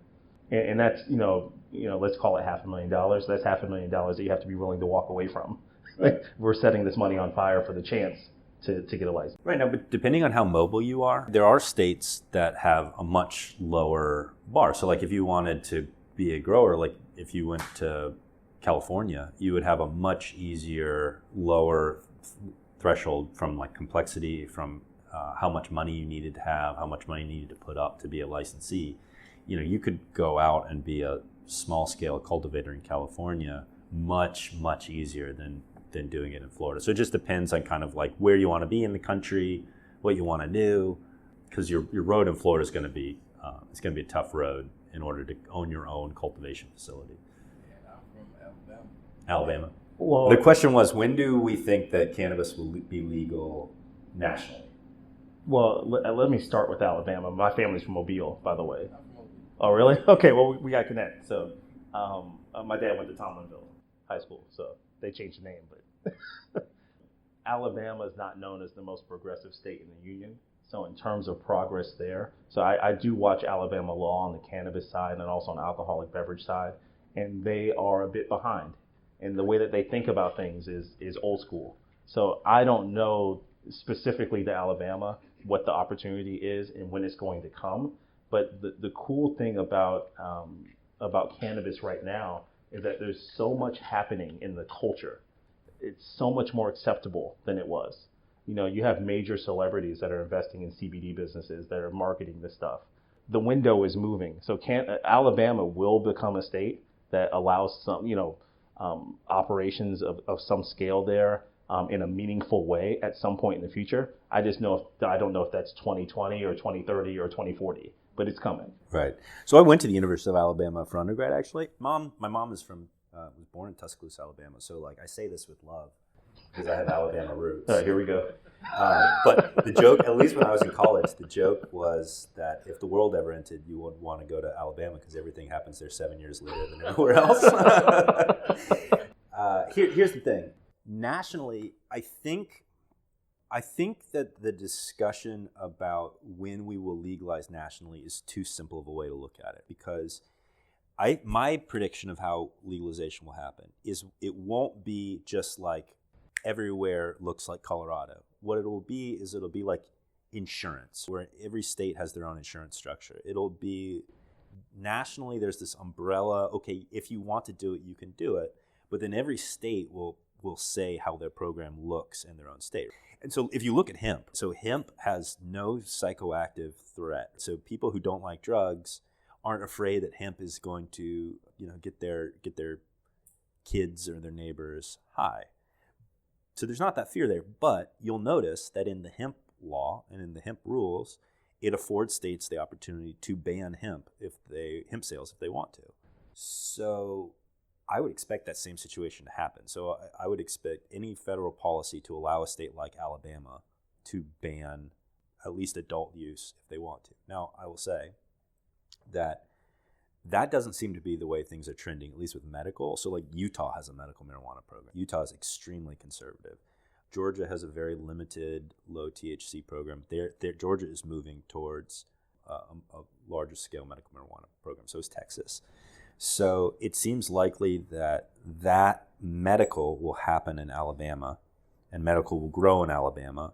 Speaker 3: And that's, let's call it $500,000. That's $500,000 that you have to be willing to walk away from. Like, we're setting this money on fire for the chance to get a license.
Speaker 4: Right now, but depending on how mobile you are, there are states that have a much lower bar. So like if you wanted to be a grower, like if you went to California, you would have a much easier, lower threshold from like complexity, from how much money you needed to have, how much money you needed to put up to be a licensee. You could go out and be a small scale cultivator in California much, much easier than doing it in Florida. So it just depends on kind of like where you want to be in the country, what you want to do, because your road in Florida is going to be it's going to be a tough road in order to own your own cultivation facility.
Speaker 5: And I'm from
Speaker 4: Alabama.
Speaker 3: Well,
Speaker 4: The question was, when do we think that cannabis will be legal nationally?
Speaker 3: Well, let me start with Alabama. My family's from Mobile, by the way. Oh, really? Okay, well, we got to connect. So my dad went to Tomlinville High School, so they changed the name. But Alabama is not known as the most progressive state in the union. So in terms of progress there, so I do watch Alabama law on the cannabis side and also on the alcoholic beverage side, and they are a bit behind. and the way that they think about things is old school. So I don't know specifically to Alabama what the opportunity is and when it's going to come. But the cool thing about cannabis right now is that there's so much happening in the culture. It's so much more acceptable than it was. You know, you have major celebrities that are investing in CBD businesses that are marketing this stuff. The window is moving. So Alabama will become a state that allows some, operations of some scale there in a meaningful way at some point in the future. I don't know if that's 2020 or 2030 or 2040, but it's coming.
Speaker 4: Right. So I went to the University of Alabama for undergrad, actually. My mom is was born in Tuscaloosa, Alabama. So like I say this with love because I have Alabama roots.
Speaker 3: Here we go.
Speaker 4: But the joke, at least when I was in college, the joke was that if the world ever ended, you would want to go to Alabama because everything happens there 7 years later than everywhere else. Here's the thing. Nationally, I think that the discussion about when we will legalize nationally is too simple of a way to look at it, because my prediction of how legalization will happen is it won't be just like everywhere looks like Colorado. What it'll be like insurance, where every state has their own insurance structure. It'll be nationally, there's this umbrella, okay, if you want to do it, you can do it, but then every state will say how their program looks in their own state. And so if you look at hemp, so hemp has no psychoactive threat. So people who don't like drugs aren't afraid that hemp is going to, get their kids or their neighbors high. So there's not that fear there, but you'll notice that in the hemp law and in the hemp rules, it affords states the opportunity to ban hemp sales if they want to. So I would expect that same situation to happen. So I would expect any federal policy to allow a state like Alabama to ban at least adult use if they want to. Now, I will say that doesn't seem to be the way things are trending, at least with medical. So like Utah has a medical marijuana program. Utah is extremely conservative. Georgia has a very limited low THC program. Georgia is moving towards a larger scale medical marijuana program. So is Texas. So it seems likely that medical will happen in Alabama, and medical will grow in Alabama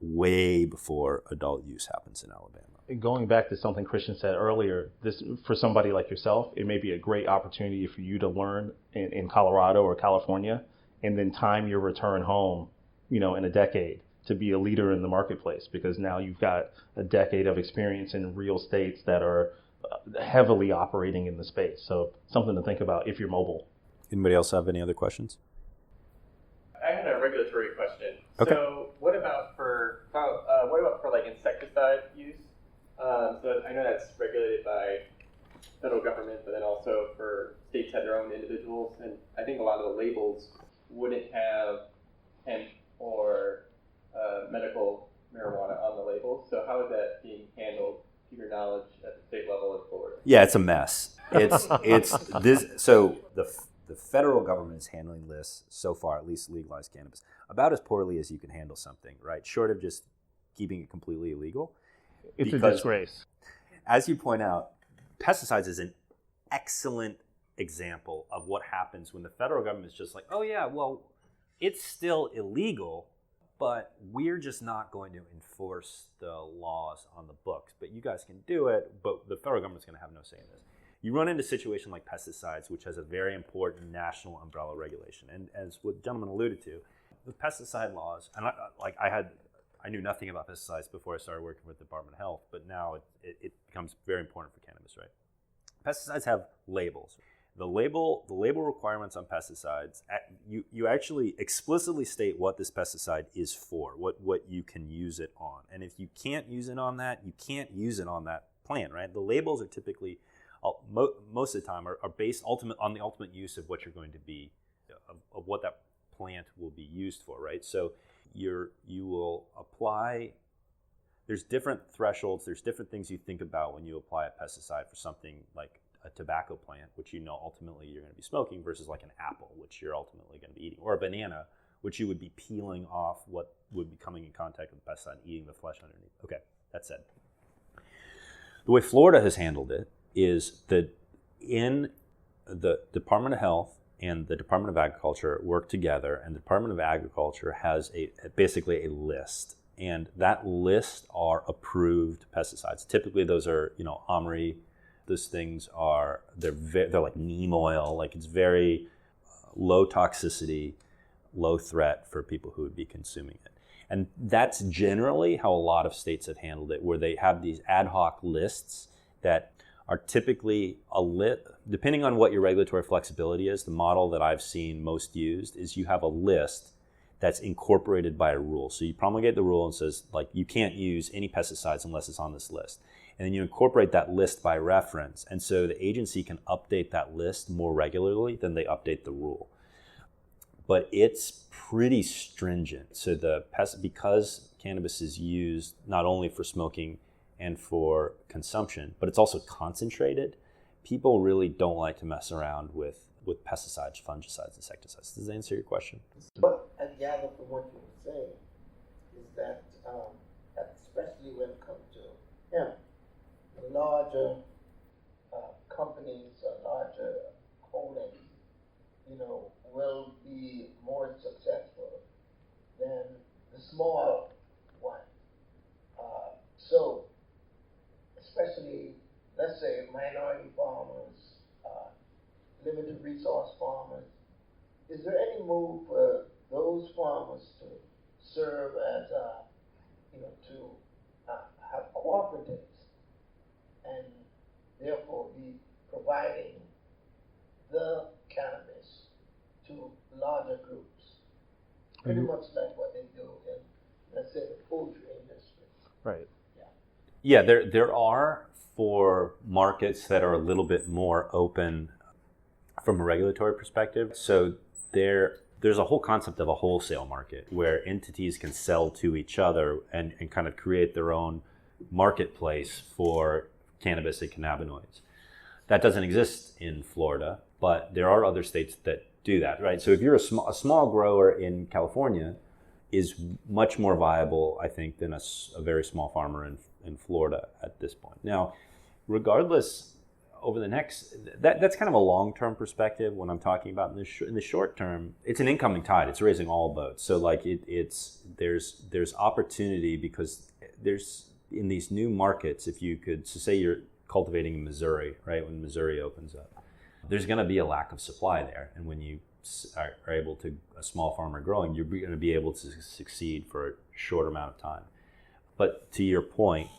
Speaker 4: way before adult use happens in Alabama.
Speaker 3: Going back to something Christian said earlier, this for somebody like yourself, it may be a great opportunity for you to learn in Colorado or California, and then time your return home, in a decade to be a leader in the marketplace, because now you've got a decade of experience in real states that are heavily operating in the space. So something to think about if you're mobile.
Speaker 4: Anybody else have any other questions?
Speaker 6: I had a regulatory question.
Speaker 4: Okay.
Speaker 6: So what about for like insecticide use? So I know that's regulated by federal government, but then also for states have their own individuals, and I think a lot of the labels wouldn't have hemp or medical marijuana on the labels. So how is that being handled, to your knowledge, at the state level in Florida?
Speaker 4: Yeah, it's a mess. It's this. So the federal government is handling this so far, at least legalized cannabis, about as poorly as you can handle something, right? Short of just keeping it completely illegal.
Speaker 3: It's a disgrace.
Speaker 4: As you point out, pesticides is an excellent example of what happens when the federal government is just like, oh yeah, well, it's still illegal, but we're just not going to enforce the laws on the books. But you guys can do it, but the federal government's going to have no say in this. You run into a situation like pesticides, which has a very important national umbrella regulation. And as what the gentleman alluded to, with pesticide laws, and I knew nothing about pesticides before I started working with the Department of Health, but now it becomes very important for cannabis, right? Pesticides have labels. The label requirements on pesticides, you actually explicitly state what this pesticide is for, what you can use it on. And if you can't use it on that, you can't use it on that plant, right? The labels are typically, most of the time, are based on the ultimate use of what you're going to be, of what that plant will be used for, right? So you will apply, there's different thresholds, there's different things you think about when you apply a pesticide for something like a tobacco plant, which ultimately you're going to be smoking, versus like an apple, which you're ultimately going to be eating, or a banana, which you would be peeling off what would be coming in contact with the pesticide, eating the flesh underneath. Okay, that said, the way Florida has handled it is that in the Department of Health and the Department of Agriculture work together, and the Department of Agriculture has basically a list, and that list are approved pesticides. Typically, those are OMRI. Those things are they're like neem oil, like it's very low toxicity, low threat for people who would be consuming it. And that's generally how a lot of states have handled it, where they have these ad hoc lists that are typically depending on what your regulatory flexibility is. The model that I've seen most used is you have a list that's incorporated by a rule. So you promulgate the rule and says, like, you can't use any pesticides unless it's on this list. And then you incorporate that list by reference. And so the agency can update that list more regularly than they update the rule. But it's pretty stringent. So because cannabis is used not only for smoking and for consumption, but it's also concentrated, people really don't like to mess around with pesticides, fungicides, insecticides. Does that answer your question?
Speaker 7: What I gather from what you were saying is that, especially when it comes to hemp, the larger companies or larger holdings, will be more successful than the small one. So, especially, let's say, minority farmers, limited resource farmers, is there any move for those farmers to serve as, to have cooperatives and therefore be providing the cannabis to larger groups? Pretty much like what they do in, let's say, the poultry industry.
Speaker 3: Right.
Speaker 4: Yeah, there are for markets that are a little bit more open from a regulatory perspective. So there's a whole concept of a wholesale market where entities can sell to each other and kind of create their own marketplace for cannabis and cannabinoids. That doesn't exist in Florida, but there are other states that do that, right? So if you're a small grower in California is much more viable, I think, than a very small farmer in Florida at this point. Now, regardless, over the next, that's kind of a long-term perspective when I'm talking about in the short term. It's an incoming tide. It's raising all boats. So like there's opportunity because there's in these new markets. If you could, so say you're cultivating in Missouri, right? When Missouri opens up, there's going to be a lack of supply there, and when you are able to a small farmer growing, you're going to be able to succeed for a short amount of time. But to your point,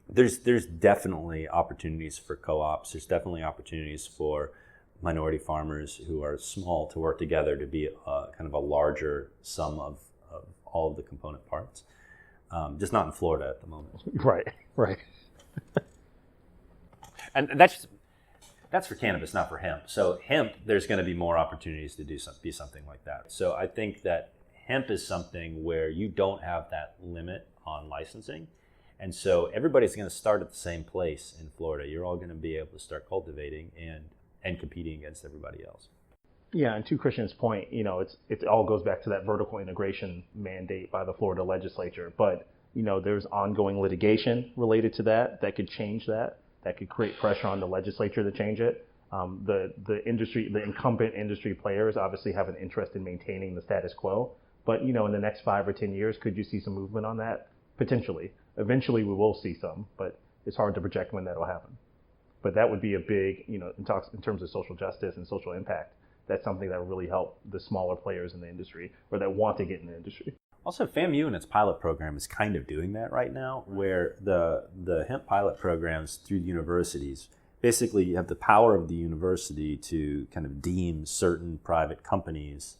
Speaker 4: there's definitely opportunities for co-ops. There's definitely opportunities for minority farmers who are small to work together to be kind of a larger sum of all of the component parts. Just not in Florida at the moment.
Speaker 3: Right.
Speaker 4: And that's for cannabis, not for hemp. So hemp, there's going to be more opportunities to be something like that. So I think that hemp is something where you don't have that limit on licensing. And so everybody's going to start at the same place in Florida. You're all going to be able to start cultivating and competing against everybody else.
Speaker 3: Yeah, and to Christian's point, it all goes back to that vertical integration mandate by the Florida legislature. But, there's ongoing litigation related to that could change that could create pressure on the legislature to change it. The incumbent industry players obviously have an interest in maintaining the status quo. But, in the next 5 or 10 years, could you see some movement on that? Potentially. Eventually we will see some, but it's hard to project when that'll happen. But that would be a big, in terms of social justice and social impact, that's something that will really help the smaller players in the industry or that want to get in the industry.
Speaker 4: Also, FAMU and its pilot program is kind of doing that right now, where the hemp pilot programs through the universities, basically you have the power of the university to kind of deem certain private companies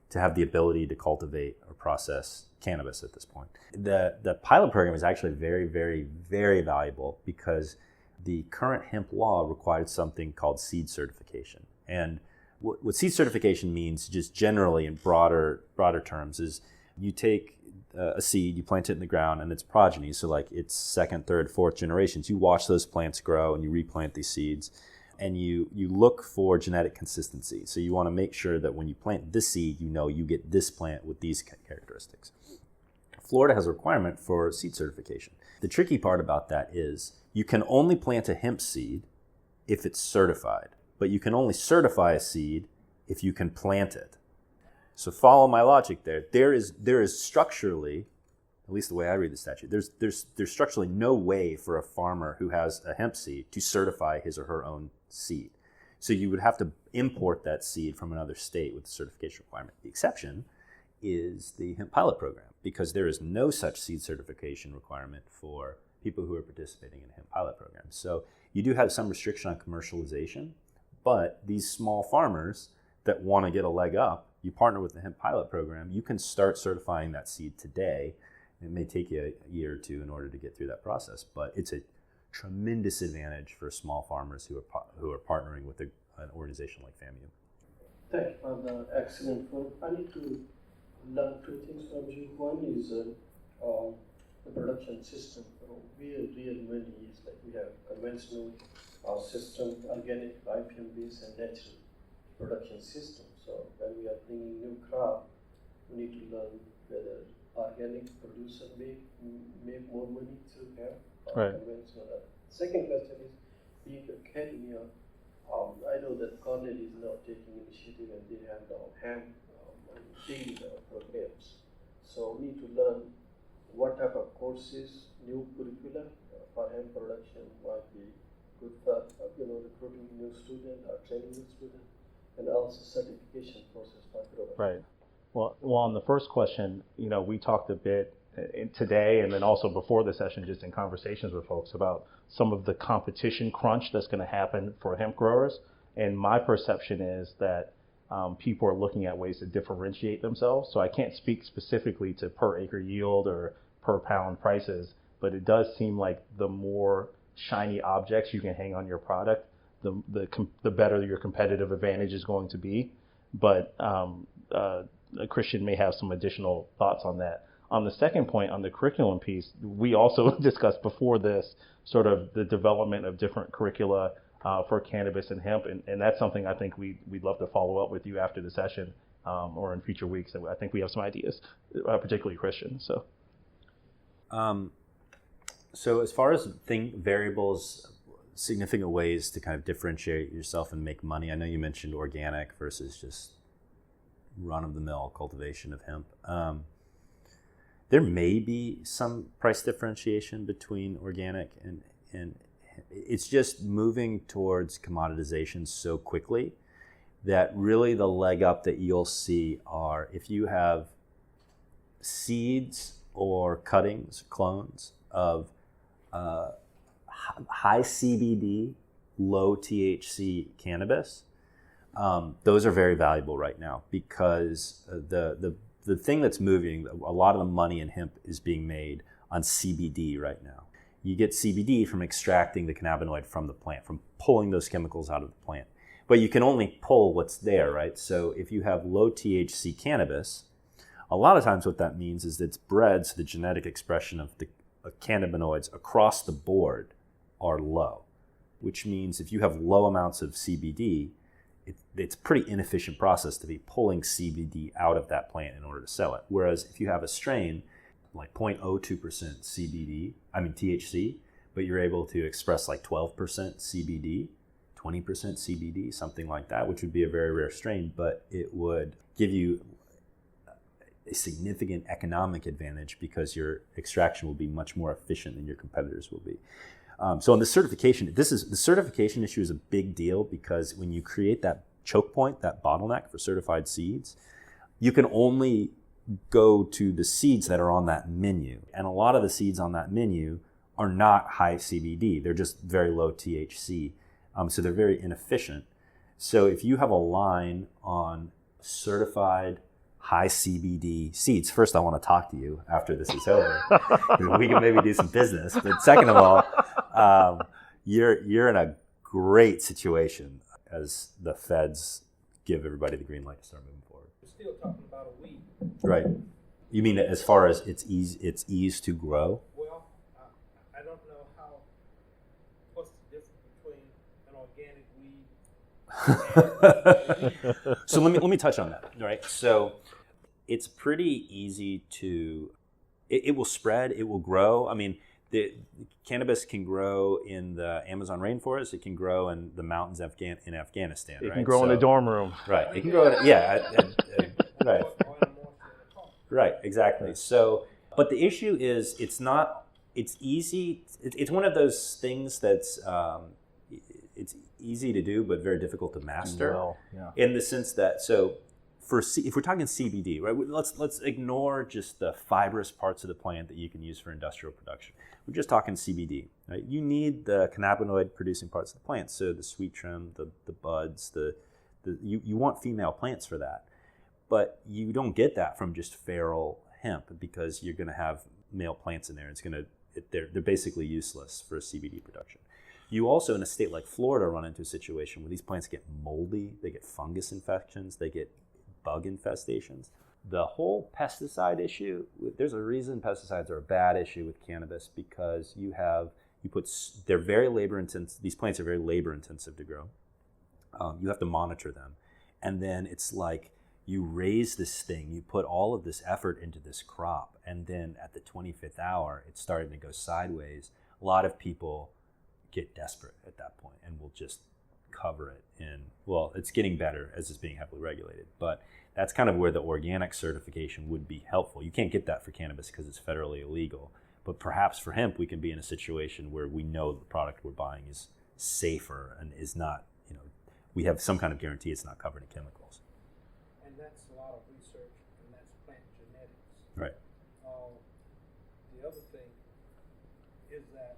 Speaker 4: to have the ability to cultivate or process cannabis at this point. The pilot program is actually very, very, very valuable because the current hemp law required something called seed certification. And what seed certification means, just generally in broader terms, is you take a seed, you plant it in the ground, and its progeny, so like its second, third, fourth generations, you watch those plants grow and you replant these seeds. And you look for genetic consistency. So you want to make sure that when you plant this seed, you get this plant with these characteristics. Florida has a requirement for seed certification. The tricky part about that is you can only plant a hemp seed if it's certified, but you can only certify a seed if you can plant it. So follow my logic there. There is structurally, at least the way I read the statute, there's structurally no way for a farmer who has a hemp seed to certify his or her own seed. So you would have to import that seed from another state with the certification requirement. The exception is the hemp pilot program, because there is no such seed certification requirement for people who are participating in a hemp pilot program. So you do have some restriction on commercialization, but these small farmers that want to get a leg up, you partner with the hemp pilot program, you can start certifying that seed today. It may take you a year or two in order to get through that process, but it's a tremendous advantage for small farmers who are partnering with an organization like FAMU.
Speaker 8: Thank you for the excellent work. I need to learn two things from you. One is the production system. We are real many years, like we have conventional system, organic, IPM-based, and natural production system. So when we are bringing new crop, we need to learn whether organic producer make more money through hemp or conventional. Second question is, being academia, I know that Cornell is now taking initiative and they have now hemp field programs. So we need to learn what type of courses, new curricula for hemp production might be good for recruiting new student or training new student, and also certification process for growers.
Speaker 3: Right. Well, on the first question, we talked a bit today and then also before the session, just in conversations with folks about some of the competition crunch that's going to happen for hemp growers. And my perception is that people are looking at ways to differentiate themselves. So I can't speak specifically to per acre yield or per pound prices, but it does seem like the more shiny objects you can hang on your product, the better your competitive advantage is going to be. But Christian may have some additional thoughts on that. On the second point, on the curriculum piece, we also discussed before this sort of the development of different curricula for cannabis and hemp, and that's something I think we'd love to follow up with you after the session or in future weeks. I think we have some ideas, particularly Christian.
Speaker 4: So as far as variables, significant ways to kind of differentiate yourself and make money, I know you mentioned organic versus just run-of-the-mill cultivation of hemp. There may be some price differentiation between organic and it's just moving towards commoditization so quickly that really the leg up that you'll see are if you have seeds or cuttings, clones of high CBD, low THC cannabis, those are very valuable right now because the thing that's moving, a lot of the money in hemp is being made on CBD right now. You get CBD from extracting the cannabinoid from the plant, from pulling those chemicals out of the plant. But you can only pull what's there, right? So if you have low THC cannabis, a lot of times what that means is that it's bred so the genetic expression of the cannabinoids across the board are low, which means if you have low amounts of CBD, it's a pretty inefficient process to be pulling CBD out of that plant in order to sell it. Whereas if you have a strain like 0.02% THC, but you're able to express like 12% CBD, 20% CBD, something like that, which would be a very rare strain, but it would give you a significant economic advantage because your extraction will be much more efficient than your competitors will be. So on the certification, the certification issue is a big deal because when you create that choke point, that bottleneck for certified seeds, you can only go to the seeds that are on that menu. And a lot of the seeds on that menu are not high CBD. They're just very low THC. So they're very inefficient. So if you have a line on certified high CBD seeds, first I want to talk to you after this is over. We can maybe do some business. But second of all, you're in a great situation as the feds give everybody the green light to start moving forward.
Speaker 9: We're still talking about a weed.
Speaker 4: Right. You mean as far as its ease to grow?
Speaker 9: Well, I don't know what's the difference between an organic weed.
Speaker 4: So let me touch on that. Right. So it's pretty easy to, it will spread, it will grow. I mean, cannabis can grow in the Amazon rainforest. It can grow in the mountains in Afghanistan.
Speaker 3: It can grow in the dorm room.
Speaker 4: Right. It can grow right. Right. Exactly. So, but the issue is, it's easy. It's one of those things that's it's easy to do, but very difficult to master.
Speaker 3: Well, yeah.
Speaker 4: In the sense that, if we're talking CBD, right? Let's ignore just the fibrous parts of the plant that you can use for industrial production. We're just talking CBD, right? You need the cannabinoid producing parts of the plant, so the sweet trim, the buds, you want female plants for that, but you don't get that from just feral hemp, because you're going to have male plants in there. They're basically useless for CBD production. You also, in a state like Florida, run into a situation where these plants get moldy, they get fungus infections, they get bug infestations. The whole pesticide issue, there's a reason pesticides are a bad issue with cannabis, because they're very labor intensive. These plants are very labor intensive to grow. You have to monitor them. And then it's like, you raise this thing, you put all of this effort into this crop, and then at the 25th hour, it's starting to go sideways. A lot of people get desperate at that point and will just cover it in, well, it's getting better as it's being heavily regulated, but that's kind of where the organic certification would be helpful. You can't get that for cannabis because it's federally illegal, but perhaps for hemp, we can be in a situation where we know the product we're buying is safer and is not, we have some kind of guarantee it's not covered in chemicals.
Speaker 9: And that's a lot of research, and that's plant genetics.
Speaker 4: Right.
Speaker 9: The other thing is that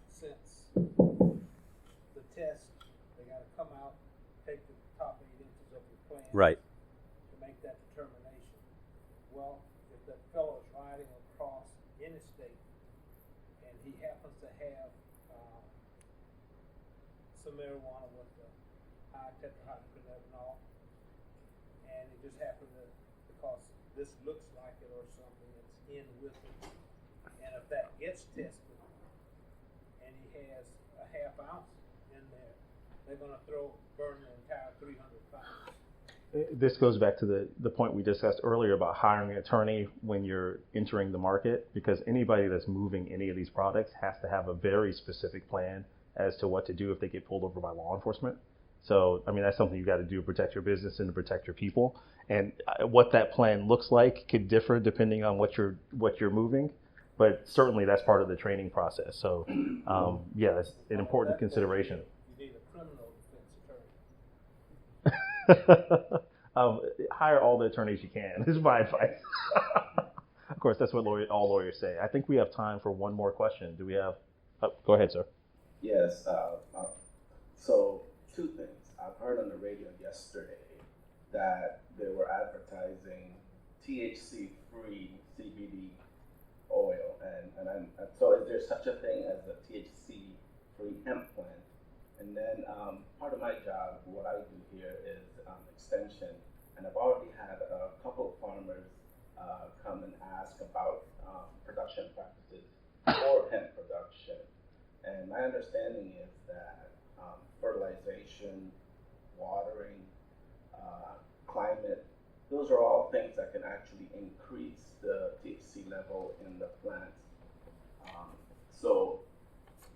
Speaker 9: since the test, they got to come out, take the top 8 inches of the plant,
Speaker 4: Right.
Speaker 9: to make that determination. Well, if that fellow is riding across interstate and he happens to have some marijuana with the high tetrahydrocannabinol, and it just happened to, because this looks like it or something, it's in with it, and if that gets tested and he has a half ounce in there, they're going to burn the entire 300 pounds.
Speaker 3: This goes back to the point we discussed earlier about hiring an attorney when you're entering the market, because anybody that's moving any of these products has to have a very specific plan as to what to do if they get pulled over by law enforcement. So, that's something you got to do to protect your business and to protect your people. And what that plan looks like could differ depending on what you're moving, but certainly that's part of the training process. So, that's an important consideration.
Speaker 9: You need a criminal defense attorney.
Speaker 3: Hire all the attorneys you can, is my advice. Of course, that's what all lawyers say. I think we have time for one more question. Do we have? Go ahead, sir.
Speaker 5: Yes. So, 2 things. I've heard on the radio yesterday that they were advertising THC-free CBD oil, and so is there such a thing as a THC-free hemp plant? And then part of my job, what I do here is extension, and I've already had a couple of farmers come and ask about production practices for hemp production. And my understanding is that fertilization, watering, climate, those are all things that can actually increase the THC level in the plants. So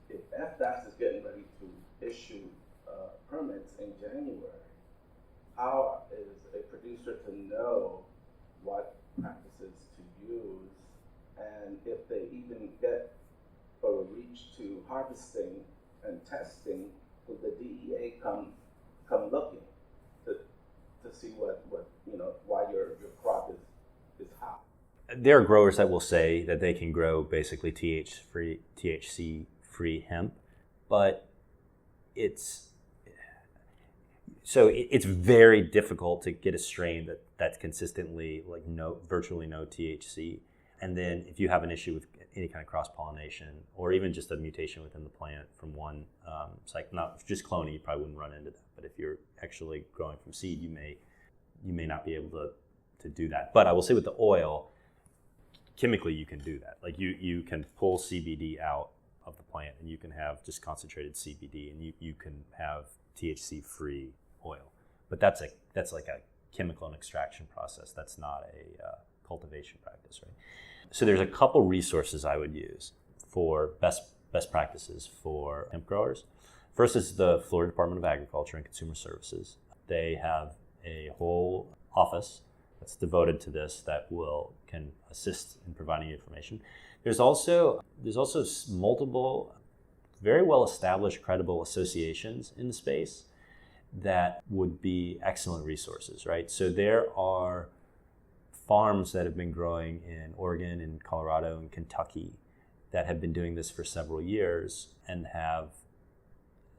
Speaker 5: if FDAS is getting ready to issue permits in January, how is a producer to know what practices to use, and if they even get or reach to harvesting and testing, will the DEA come looking to see what why your crop is hot?
Speaker 4: There are growers that will say that they can grow basically THC-free hemp, but it's very difficult to get a strain that's consistently virtually no THC. And then if you have an issue with any kind of cross-pollination or even just a mutation within the plant from one site, not just cloning, you probably wouldn't run into that. But if you're actually growing from seed, you may not be able to do that. But I will say with the oil, chemically you can do that. Like you can pull CBD out of the plant and you can have just concentrated CBD, and you can have THC-free oil. But that's like a chemical and extraction process. That's not a cultivation practice, right? So there's a couple resources I would use for best practices for hemp growers. First is the Florida Department of Agriculture and Consumer Services. They have a whole office that's devoted to this that can assist in providing information. There's also multiple very well established, credible associations in the space that would be excellent resources, right? So there are farms that have been growing in Oregon and Colorado and Kentucky that have been doing this for several years and have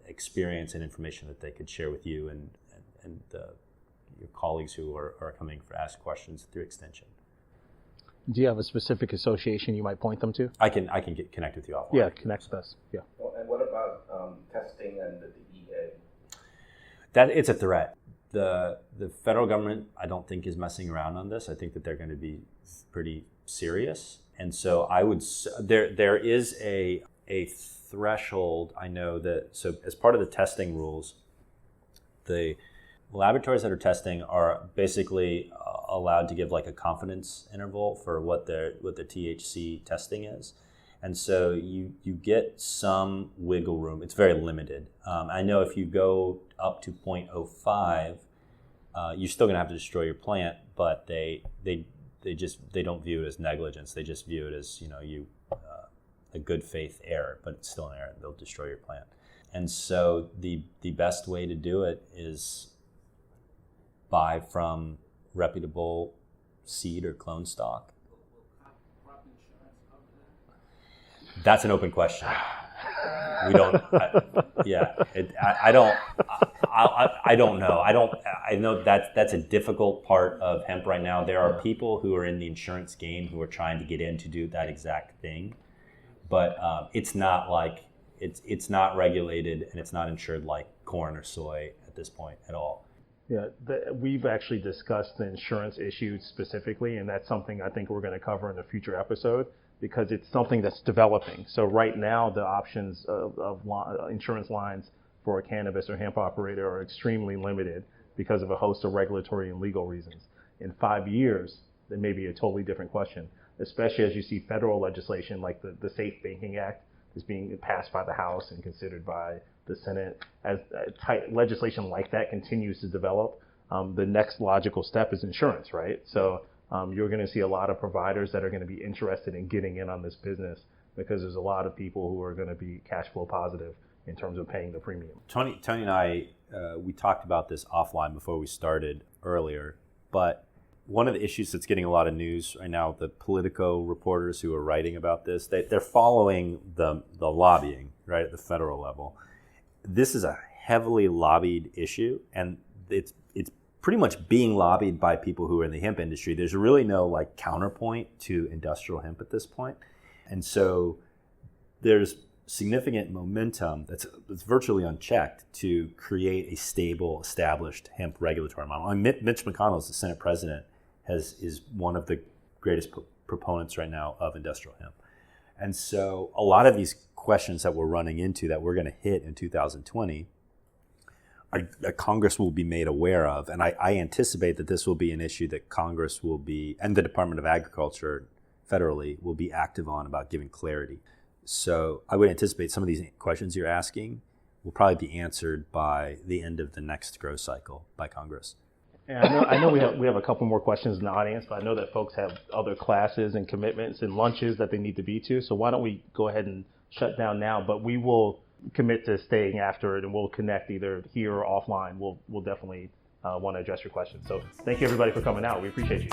Speaker 4: experience and information that they could share with you and your colleagues who are coming for ask questions through extension.
Speaker 3: Do you have a specific association you might point them to?
Speaker 4: I can connect with you offline.
Speaker 3: Yeah, connect with us. Yeah.
Speaker 5: Well, and what about testing and the DEA?
Speaker 4: That it's a threat. The federal government, I don't think, is messing around on this. I think that they're going to be pretty serious. And so I would there is a threshold. I know that, so as part of the testing rules, the laboratories that are testing are basically allowed to give like a confidence interval for what the THC testing is. And so you get some wiggle room. It's very limited. I know if you go up to 0.05, you're still going to have to destroy your plant, but they don't view it as negligence. They just view it as, a good faith error, but it's still an error. They'll destroy your plant. And so the best way to do it is buy from reputable seed or clone stock. That's an open question. We don't. I don't know. I know that's a difficult part of hemp right now. There are people who are in the insurance game who are trying to get in to do that exact thing, but it's not like it's not regulated and it's not insured like corn or soy at this point at all.
Speaker 3: Yeah, we've actually discussed the insurance issue specifically, and that's something I think we're going to cover in a future episode, because it's something that's developing. So right now, the options of insurance lines for a cannabis or hemp operator are extremely limited because of a host of regulatory and legal reasons. In 5 years, there may be a totally different question, especially as you see federal legislation like the Safe Banking Act is being passed by the House and considered by the Senate. As legislation like that continues to develop, the next logical step is insurance, right? So you're going to see a lot of providers that are going to be interested in getting in on this business because there's a lot of people who are going to be cash flow positive in terms of paying the premium.
Speaker 4: Tony and I, we talked about this offline before we started earlier, but one of the issues that's getting a lot of news right now, the Politico reporters who are writing about this, they're following the lobbying, right, at the federal level. This is a heavily lobbied issue, and it's pretty much being lobbied by people who are in the hemp industry. There's really no like counterpoint to industrial hemp at this point. And so there's significant momentum that's virtually unchecked to create a stable, established hemp regulatory model. Mitch McConnell, as the Senate president, is one of the greatest proponents right now of industrial hemp. And so a lot of these questions that we're running into that we're going to hit in 2020 Congress will be made aware of. And I anticipate that this will be an issue that Congress will be, and the Department of Agriculture federally, will be active on about giving clarity. So I would anticipate some of these questions you're asking will probably be answered by the end of the next growth cycle by Congress.
Speaker 3: And I know we have a couple more questions in the audience, but I know that folks have other classes and commitments and lunches that they need to be to. So why don't we go ahead and shut down now? But we will commit to staying after it, and we'll connect either here or offline. We'll definitely want to address your questions. So thank you everybody for coming out. We appreciate you.